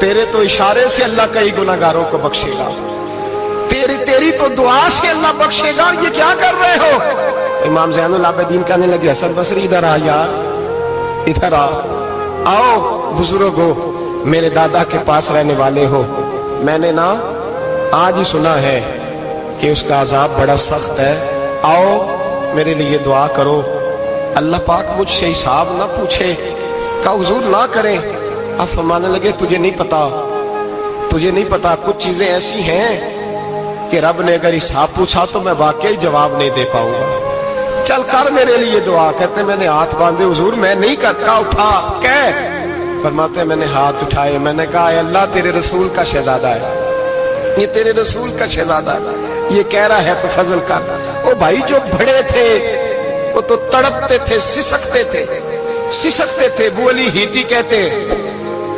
तेरे तो इशारे से अल्लाह कई गुनाहगारों को बख्शेगा, तेरी तो दुआ से अल्लाह बख्शेगा, ये क्या कर रहे हो। इमाम ज़ैनुल आबिदीन कहने लगे हसन बसरी इधर आ यार, इधर आओ बुजुर्गो, मेरे दादा के पास रहने वाले हो, मैंने ना आज ही सुना है कि उसका अजाब बड़ा सख्त है, आओ मेरे लिए दुआ करो, अल्लाह पाक मुझसे हिसाब ना पूछे। का हुजूर ना करें। अब फरमाने लगे तुझे नहीं पता कुछ चीजें ऐसी हैं कि रब ने अगर हिसाब पूछा तो मैं वाकई जवाब नहीं दे पाऊंगा, चल कर मेरे लिए दुआ। कहते मैंने हाथ बांधे हुजूर मैं नहीं करता, उठा कह फरमाते हैं मैंने हाथ उठाए, मैंने कहा ऐ अल्लाह तेरे रसूल का शहजादा है, ये तेरे रसूल का शहजादा है, ये कह रहा है तो फजल कर। ओ भाई जो बड़े थे वो तो तड़पते थे, सिसकते थे। अबू अली हीती कहते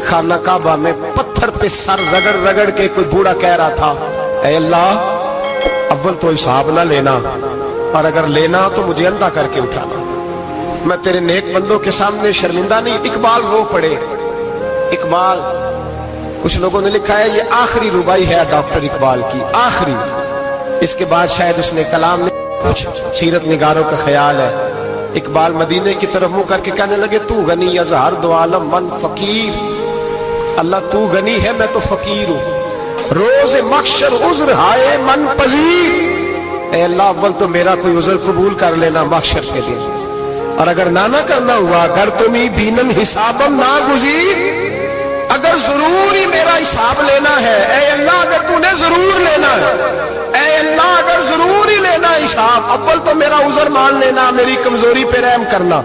खाना काबा में पत्थर पे सर रगड़ रगड़ के कोई बूढ़ा कह रहा था ऐ अल्लाह अव्वल तो हिसाब ना लेना, और अगर लेना तो मुझे अंधा करके उठाना, मैं तेरे नेक बंदों के सामने शर्मिंदा नहीं। इकबाल रो पड़े। इकबाल, कुछ लोगों ने लिखा है ये आखिरी रुबाई है डॉक्टर इकबाल की, आखिरी। इसके बाद शायद उसने कलाम नहीं, कुछ सीरत निगारों का ख्याल है। इकबाल मदीने की तरफ मुंह करके कहने लगे तू गनी अजहर दो आलम मन फकीर, अल्लाह तू गनी है मैं तो फकीर हूं, रोज मक्शर उज्र हाय मन पजीर, ऐ अल्लाह अव्वल तो मेरा कोई उज्र कबूल कर लेना मक्शर के दिन, और अगर ना करना हुआ अगर तुम्हें बीनम हिसाबम ना गुजीर, अगर जरूर ही मेरा हिसाब लेना है ऐ अल्लाह, अगर तूने जरूर लेना है ऐ अल्लाह, अगर जरूर ही लेना हिसाब, अव्वल तो मेरा उज़र मान लेना, मेरी कमजोरी पे रहम करना,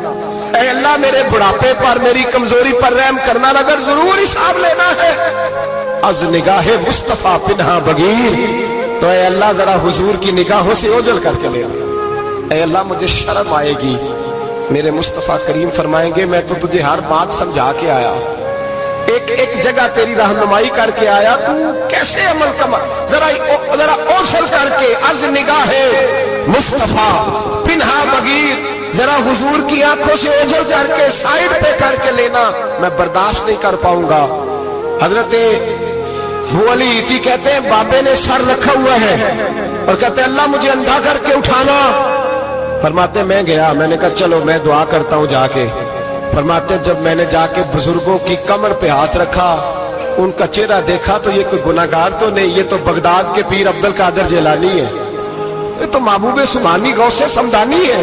ऐ अल्लाह मेरे बुढ़ापे पर मेरी कमजोरी पर रहम करना, अगर जरूर हिसाब लेना है अज निगाहे मुस्तफा पिन्हा बगीर, तो ऐ अल्लाह जरा हुजूर की निगाहों से ओझल करके लेना। ऐ अल्लाह मुझे शर्म आएगी, मेरे मुस्तफा करीम फरमाएंगे मैं तो तुझे हर बात समझा के आया, एक एक जगह तेरी रहनुमाई करके आया, तू कैसे अमल कमा, जरा ओझल करके अज निगाहे मुस्तफा पिन्हा बगीर, जरा हुजूर की आंखों से ओझल करके साइड पे करके लेना, मैं बर्दाश्त नहीं कर पाऊंगा। हजरत अबू अली ईती कहते हैं बाबे ने सर रखा हुआ है और कहते अल्लाह मुझे अंधा करके उठाना। फरमाते मैं गया, मैंने कहा चलो मैं दुआ करता हूं जाके। फरमाते जब मैंने जाके बुजुर्गों की कमर पे हाथ रखा, उनका चेहरा देखा तो ये कोई गुनाहगार तो नहीं, ये तो बगदाद के पीर अब्दुल कादिर जिलानी है, ये तो महबूब सुभानी गौसे समदानी है,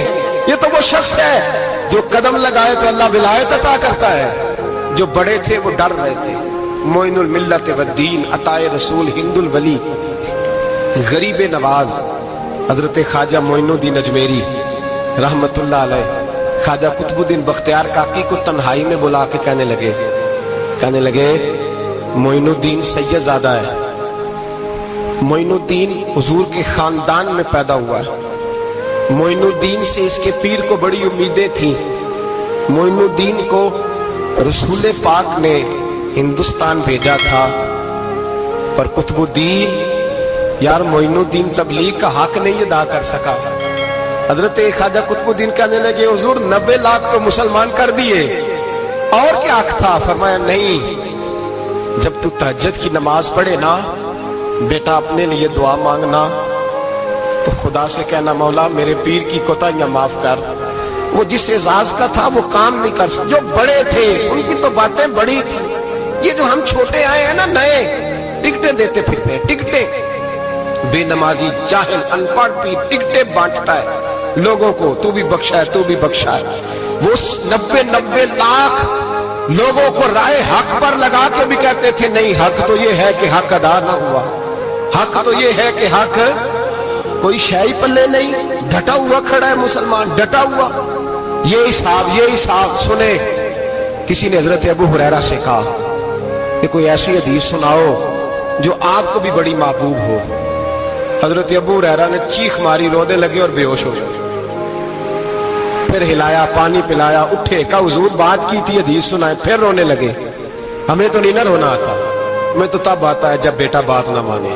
ये तो वो शख्स है जो कदम लगाए तो अल्लाह विलायत अता करता है। जो बड़े थे वो डर रहे थे। मोइनुल मिल्लत व दीन अताए रसूल हिंदुल वली गरीब नवाज हजरत ख्वाजा मोइनुद्दीन अजमेरी रहमतुल्लाह अलैह ख्वाजा कुतुबुद्दीन बख्तियार काकी को तन्हाई में बुला के कहने लगे मोइनुद्दीन सैयदजादा है, मोइनुद्दीन हुजूर के खानदान में पैदा हुआ है, मोइनुद्दीन से इसके पीर को बड़ी उम्मीदें थी, मोइनुद्दीन को रसूल पाक ने हिंदुस्तान भेजा था, पर कुतुबुद्दीन यार मोइनुद्दीन तबलीग का हक नहीं अदा कर सका। हजरत ख्वाजा कुतुबुद्दीन कहने लगे हुजूर 90 लाख तो मुसलमान कर दिए, और क्या हक था? फरमाया नहीं, जब तू तहज्जुद की नमाज पढ़े ना बेटा अपने लिए दुआ मांगना तो खुदा से कहना मौला मेरे पीर की कोताहियां माफ कर। वो जिस एजाज का था वो काम नहीं कर सकता, जो बड़े थे उनकी तो बातें बड़ी थी, ये जो हम छोटे आए हैं ना नए, टिकटें देते फिरते हैं, टिकटें, बेनमाजी जाहिल अनपढ़ पीर टिकटें बांटता है लोगों को, तू भी बख्शा है तू भी बख्शा है। वो 90 लाख लोगों को राय हक पर लगा के भी कहते थे नहीं हक तो ये है कि हक अदा ना हुआ, हक तो ये है कि हक कोई शाही पल्ले नहीं, डटा हुआ खड़ा है मुसलमान, डटा हुआ। ये हिसाब सुने। किसी ने हजरत अबू हुरैरा से कहा कि कोई ऐसी हदीस सुनाओ जो आपको भी बड़ी महबूब हो। हजरत अबू हुरैरा ने चीख मारी, रोने लगे और बेहोश हो गए। फिर हिलाया, पानी पिलाया, उठे, कहा हुजूर बात की थी, हदीस सुनाए, फिर रोने लगे। हमें तो नहीं ना रोना आता, हमें तो तब आता है जब बेटा बात ना माने,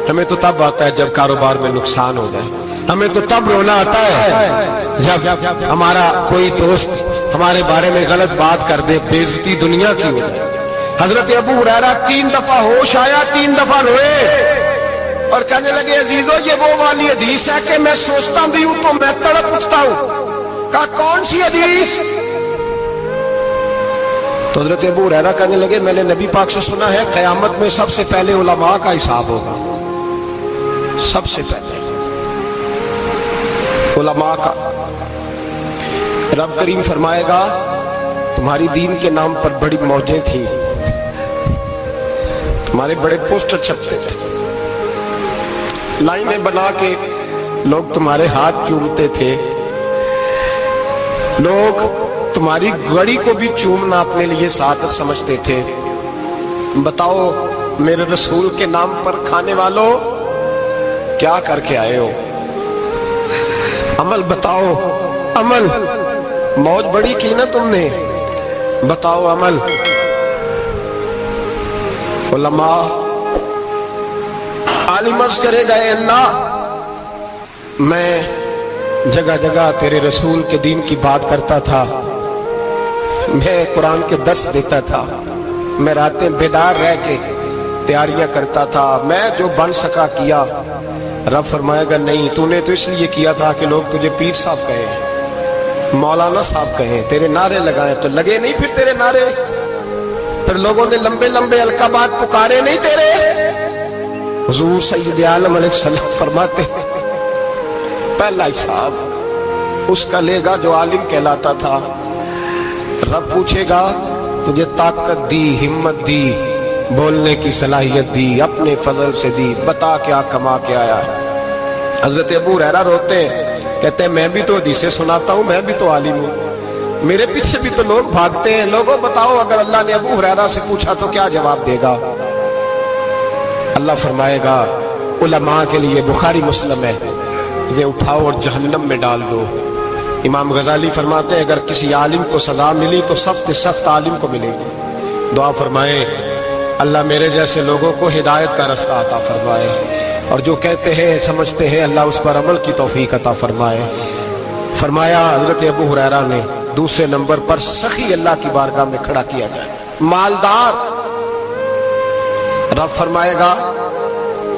हमें तो तब आता है जब कारोबार में नुकसान हो जाए, हमें तो तब रोना आता है जब हमारा कोई दोस्त हमारे बारे में गलत बात कर दे, बेइज्जती दुनिया की हो जाए। हजरत अबू हुरैरा 3 दफा होश आया, 3 दफा रोए और कहने लगे अजीजों ये वो वाली हदीस है कि मैं सोचता भी हूं तो मैं तड़प उठता हूं। कहा कौन सी हदीस? तो हजरत अबू हुरैरा कहने लगे मैंने नबी पाक से सुना है कयामत में सबसे पहले उलमा का हिसाब होगा, सबसे पहले उलमा का। रब करीम फरमाएगा तुम्हारी दीन के नाम पर बड़ी मौजें थी, तुम्हारे बड़े पोस्टर छपते थे, लाइनें बना के लोग तुम्हारे हाथ चूमते थे, लोग तुम्हारी घड़ी को भी चूमना अपने लिए सादत समझते थे। बताओ मेरे रसूल के नाम पर खाने वालों क्या करके आए हो? अमल बताओ, अमल। मौज बड़ी की ना तुमने, बताओ अमल। उलमा आलिम अर्ज करेगा, ए अल्लाह मैं जगह जगह तेरे रसूल के दीन की बात करता था, मैं कुरान के दर्स देता था, मैं रातें बेदार रह के तैयारियां करता था, मैं जो बन सका किया। रब फरमाएगा नहीं, तूने तो इसलिए किया था कि लोग तुझे पीर साहब कहें, मौलाना साहब कहें, तेरे नारे लगाए, तो लगे नहीं फिर तेरे नारे? फिर लोगों ने लंबे लंबे अलकाबात पुकारे नहीं तेरे? हुजूर सैयद आलम अलैहिस्सलाम फरमाते पहला हिसाब उसका लेगा जो आलिम कहलाता था। रब पूछेगा तुझे ताकत दी, हिम्मत दी, बोलने की सलाहियत दी, अपने फजल से दी, बता क्या कमा के आया है। हजरत अबू हुरैरा रोते हैं, कहते हैं मैं भी तो हदीसें सुनाता हूं, मैं भी तो आलिम हूं, मेरे पीछे भी तो लोग भागते हैं। लोगों बताओ अगर अल्लाह ने अबू हुरैरा से पूछा तो क्या जवाब देगा? अल्लाह फरमाएगा उलमा के लिए बुखारी मुस्लिम है, ये उठाओ और जहन्नम में डाल दो। इमाम गजाली फरमाते हैं अगर किसी आलिम को सजा मिली तो सख्त सख्त आलिम को मिलेगी। दुआ फरमाए अल्लाह मेरे जैसे लोगों को हिदायत का रास्ता अता फरमाए, और जो कहते हैं समझते हैं अल्लाह उस पर अमल की तौफीक अता फरमाए। फरमाया हजरत अबू हुरैरा ने दूसरे नंबर पर सखी अल्लाह की बारगाह में खड़ा किया जाए, मालदार। रब फरमाएगा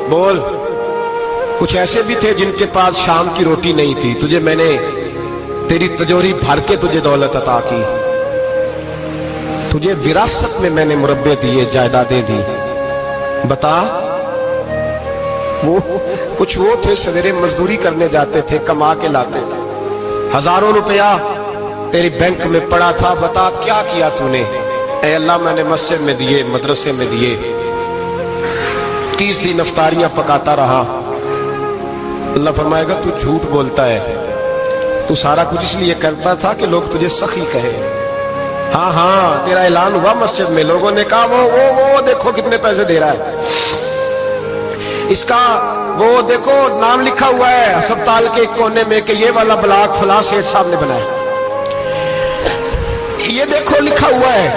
बोल, कुछ ऐसे भी थे जिनके पास शाम की रोटी नहीं थी, तुझे मैंने तेरी तिजोरी भर के तुझे दौलत अता की, तुझे विरासत में मैंने मुरब्बे दिए, जायदादें दी। बता वो कुछ वो थे सवेरे मजदूरी करने जाते थे, कमा के लाते थे, हजारों रुपया तेरी बैंक में पड़ा था, बता क्या किया तूने? ऐ अल्लाह मैंने मस्जिद में दिए, मदरसे में दिए, 30 दिन इफ्तारियां पकाता रहा। अल्लाह फरमाएगा तू झूठ बोलता है, तू सारा कुछ इसलिए करता था कि लोग तुझे सखी कहे। हाँ हाँ तेरा ऐलान हुआ मस्जिद में, लोगों ने कहा वो देखो कितने पैसे दे रहा है, इसका वो देखो नाम लिखा हुआ है अस्पताल के एक कोने में कि ये वाला ब्लॉक फलां सेठ साहब ने बनाया, ये देखो लिखा हुआ है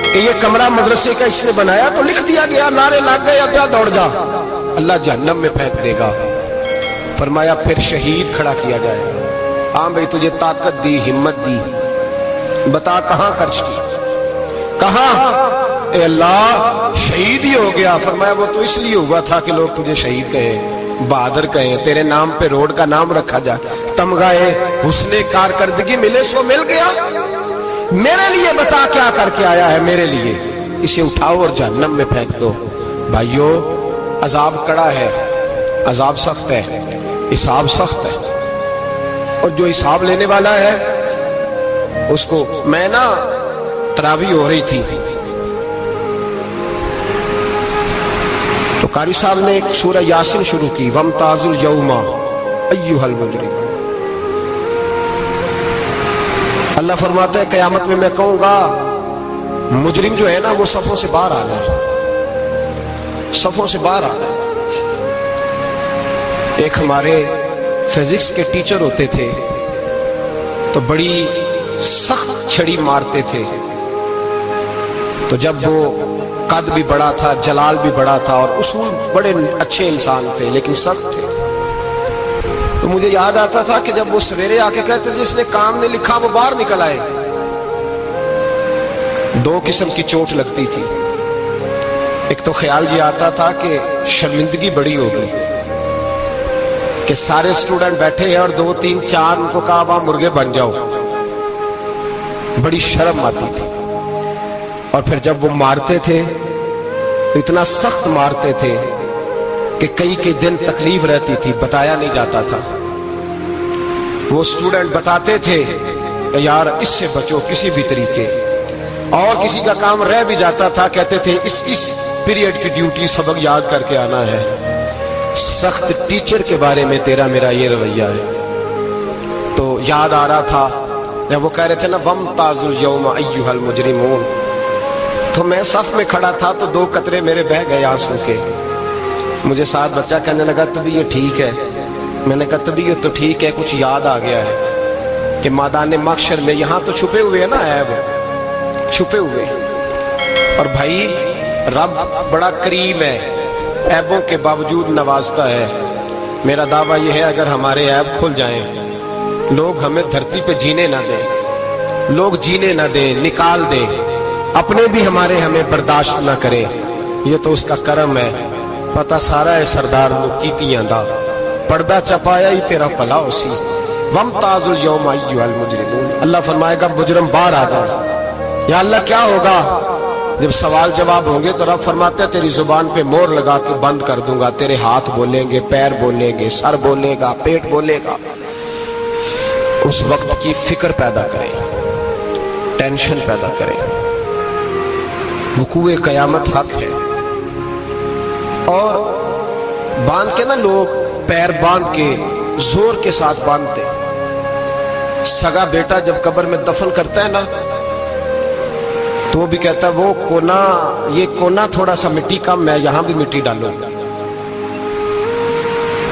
कि ये कमरा मदरसे का इसने बनाया, तो लिख दिया गया, नारे लग गए, अब जा दौड़ जा। अल्लाह जहन्नम में फेंक देगा। फरमाया फिर शहीद खड़ा किया जाएगा। हाँ भाई तुझे ताकत दी, हिम्मत दी, बता कहां खर्च की, कहां? ए अल्लाह शहीद ही हो गया। फरमाया वो तो इसलिए हुआ था कि लोग तुझे शहीद कहें, बहादुर कहें, तेरे नाम पे रोड का नाम रखा जाए, तमगाए हुस्ने कारकर्दगी मिले, सो मिल गया। मेरे लिए बता क्या करके आया है मेरे लिए? इसे उठाओ और जहन्नम में फेंक दो। भाइयों अजाब कड़ा है, अजाब सख्त है, हिसाब सख्त है, और जो हिसाब लेने वाला है उसको, मैं ना तरावी हो रही थी तो कारी साहब ने एक सूरह यासीन शुरू की, वमताजुल यौमा अय्युहल मुजरिम। अल्लाह फरमाता है कयामत में मैं कहूंगा मुजरिम जो है ना वो सफों से बाहर आना है, सफों से बाहर आना है। एक हमारे फिजिक्स के टीचर होते थे तो बड़ी सख्त छड़ी मारते थे, तो जब वो कद भी बड़ा था, जलाल भी बड़ा था, और उसूल बड़े अच्छे इंसान थे लेकिन सख्त थे, तो मुझे याद आता था कि जब वो सवेरे आके कहते थे जिसने काम नहीं लिखा वो बाहर निकल आए। दो किस्म की चोट लगती थी, एक तो ख्याल ये आता था कि शर्मिंदगी बड़ी होगी कि सारे स्टूडेंट बैठे हैं और 2 3 4 उनको कहा वहां मुर्गे बन जाओ, बड़ी शर्म आती थी। और फिर जब वो मारते थे तो इतना सख्त मारते थे कि कई दिन तकलीफ रहती थी, बताया नहीं जाता था। वो स्टूडेंट बताते थे कि यार इससे बचो किसी भी तरीके, और किसी का काम रह भी जाता था, कहते थे इस पीरियड की ड्यूटी सबक याद करके आना है। सख्त टीचर के बारे में तेरा मेरा ये रवैया है। तो याद आ रहा था جب وہ کہہ رہے تھے نا وَامْتَازُوا الْيَوْمَ أَيُّهَا الْمُجْرِمُونَ، تو میں صف میں کھڑا تھا تو 2 قطرے میرے بہہ گئے آنسو کے. مجھے ساتھ بچہ کہنے لگا طبیعت ٹھیک ہے. میں نے کہا طبیعت تو ٹھیک ہے، کچھ یاد آ گیا ہے کہ میدان محشر میں یہاں تو چھپے ہوئے ہیں نا عیب، چھپے ہوئے. اور بھائی رب بڑا کریم ہے، عیبوں کے باوجود نوازتا ہے. میرا دعویٰ یہ ہے اگر ہمارے عیب کھل جائیں، لوگ ہمیں دھرتی پہ جینے نہ دیں، لوگ جینے نہ دیں، نکال دیں، اپنے بھی ہمیں برداشت نہ کریں، یہ تو اس کا کرم ہے. پتہ سارا ہے سردار کیتیاں دا پردہ چپایا ہی تیرا پلا اسی. وَامْتَازُوا الْيَوْمَ أَيُّهَا الْمُجْرِمُونَ. اللہ فرمائے گا مجرم باہر آ جائے. یا اللہ کیا ہوگا؟ جب سوال جواب ہوں گے تو رب فرماتے ہیں تیری زبان پہ مور لگا کے بند کر دوں گا. تیرے ہاتھ بولیں گے، پیر بولیں گے، سر بولے گا، پیٹ بولے گا. اس وقت کی فکر پیدا کریں، ٹینشن پیدا کریں. وقوع قیامت حق ہے. اور باندھ کے نا لوگ پیر باندھ کے زور کے ساتھ باندھتے. سگا بیٹا جب قبر میں دفن کرتا ہے نا تو وہ بھی کہتا ہے وہ کونا، یہ کونا تھوڑا سا مٹی کم ہے، یہاں بھی مٹی ڈالو.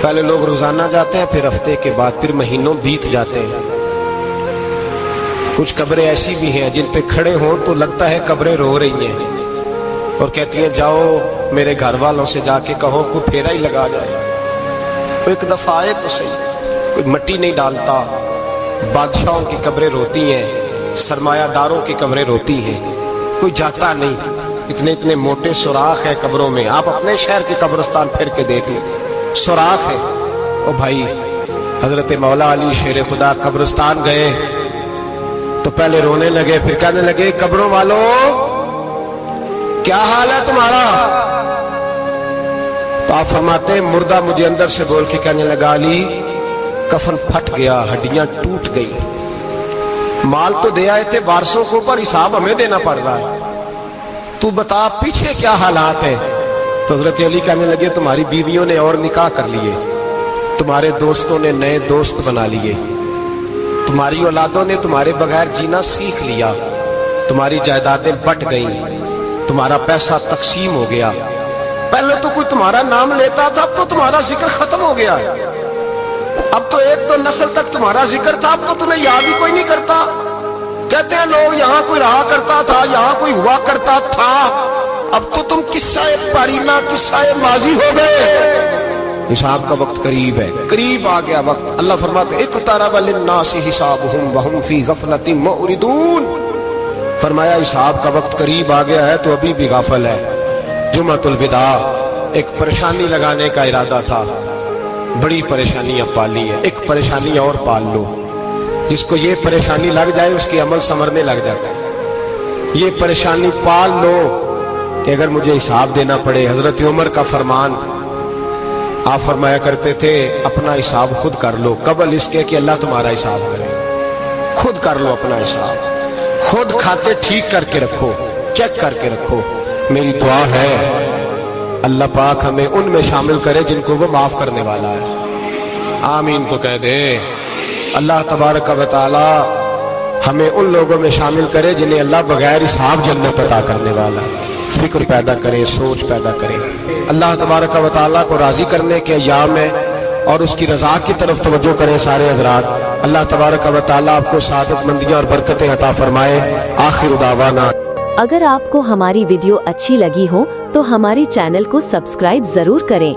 پہلے لوگ روزانہ جاتے ہیں، پھر ہفتے کے بعد، پھر مہینوں بیت جاتے ہیں. کچھ قبریں ایسی بھی ہیں جن پہ کھڑے ہوں تو لگتا ہے قبریں رو رہی ہیں اور کہتی ہیں جاؤ میرے گھر والوں سے جا کے کہو کوئی پھیرا ہی لگا جائے. ایک دفعہ آئے تو صحیح، کوئی مٹی نہیں ڈالتا. بادشاہوں کی قبریں روتی ہیں، سرمایہ داروں کی قبریں روتی ہیں، کوئی جاتا نہیں. اتنے اتنے موٹے سوراخ ہے قبروں میں. آپ اپنے شہر کے قبرستان پھر کے دیکھ لیں، سوراخ ہے. او بھائی حضرت مولا علی شیر خدا قبرستان گئے تو پہلے رونے لگے، پھر کہنے لگے قبروں والوں کیا حال ہے تمہارا؟ تو آپ فرماتے ہیں مردہ مجھے اندر سے بول کے کہنے لگا علی کفن پھٹ گیا، ہڈیاں ٹوٹ گئی. مال تو دے آئے تھے وارثوں کو، پر حساب ہمیں دینا پڑ رہا ہے. تو بتا پیچھے کیا حالات ہیں؟ تو حضرت علی کہنے لگے تمہاری بیویوں نے اور نکاح کر لیے، تمہارے دوستوں نے نئے دوست بنا لیے، تمہاری اولادوں نے تمہارے بغیر جینا سیکھ لیا، تمہاری جائیدادیں بٹ گئیں، تمہارا پیسہ تقسیم ہو گیا. پہلے تو کوئی تمہارا نام لیتا تھا، اب تو تمہارا ذکر ختم ہو گیا. اب تو ایک تو نسل تک تمہارا ذکر تھا، اب تو تمہیں یاد ہی کوئی نہیں کرتا. کہتے ہیں لوگ یہاں کوئی رہا کرتا تھا، یہاں کوئی ہوا کرتا تھا، اب تو تم قصہ پارینہ، قصہ ماضی ہو گئے. حساب کا وقت قریب ہے، قریب آ گیا وقت. اللہ فرماتے اقترب للناس حسابهم وهم فی غفلۃ معرضون. فرمایا حساب کا وقت قریب آ گیا ہے تو ابھی بھی غافل ہے. جمعۃ الوداع ایک پریشانی لگانے کا ارادہ تھا، بڑی پریشانیاں پالی ہیں، ایک پریشانی اور پال لو. جس کو یہ پریشانی لگ جائے اس کے عمل سنورنے لگ جاتا ہے. یہ پریشانی پال لو کہ اگر مجھے حساب دینا پڑے. حضرت عمر کا فرمان، آپ فرمایا کرتے تھے اپنا حساب خود کر لو قبل اس کے کہ اللہ تمہارا حساب کرے. خود کر لو اپنا حساب، خود کھاتے ٹھیک کر کے رکھو، چیک کر کے رکھو. میری دعا ہے اللہ پاک ہمیں ان میں شامل کرے جن کو وہ معاف کرنے والا ہے. آمین تو کہہ دے. اللہ تبارک و تعالی ہمیں ان لوگوں میں شامل کرے جنہیں اللہ بغیر حساب جنت عطا کرنے والا ہے. فکر پیدا کرے، سوچ پیدا کرے. اللہ تبارک و تعالیٰ کو راضی کرنے کے ایام ہے اور اس کی رضا کی طرف توجہ کریں سارے حضرات. اللہ تبارک و تعالیٰ آپ کو سعادت مندیاں اور برکتیں عطا فرمائے. آخر دعوانا. اگر آپ کو ہماری ویڈیو اچھی لگی ہو تو ہمارے چینل کو سبسکرائب ضرور کریں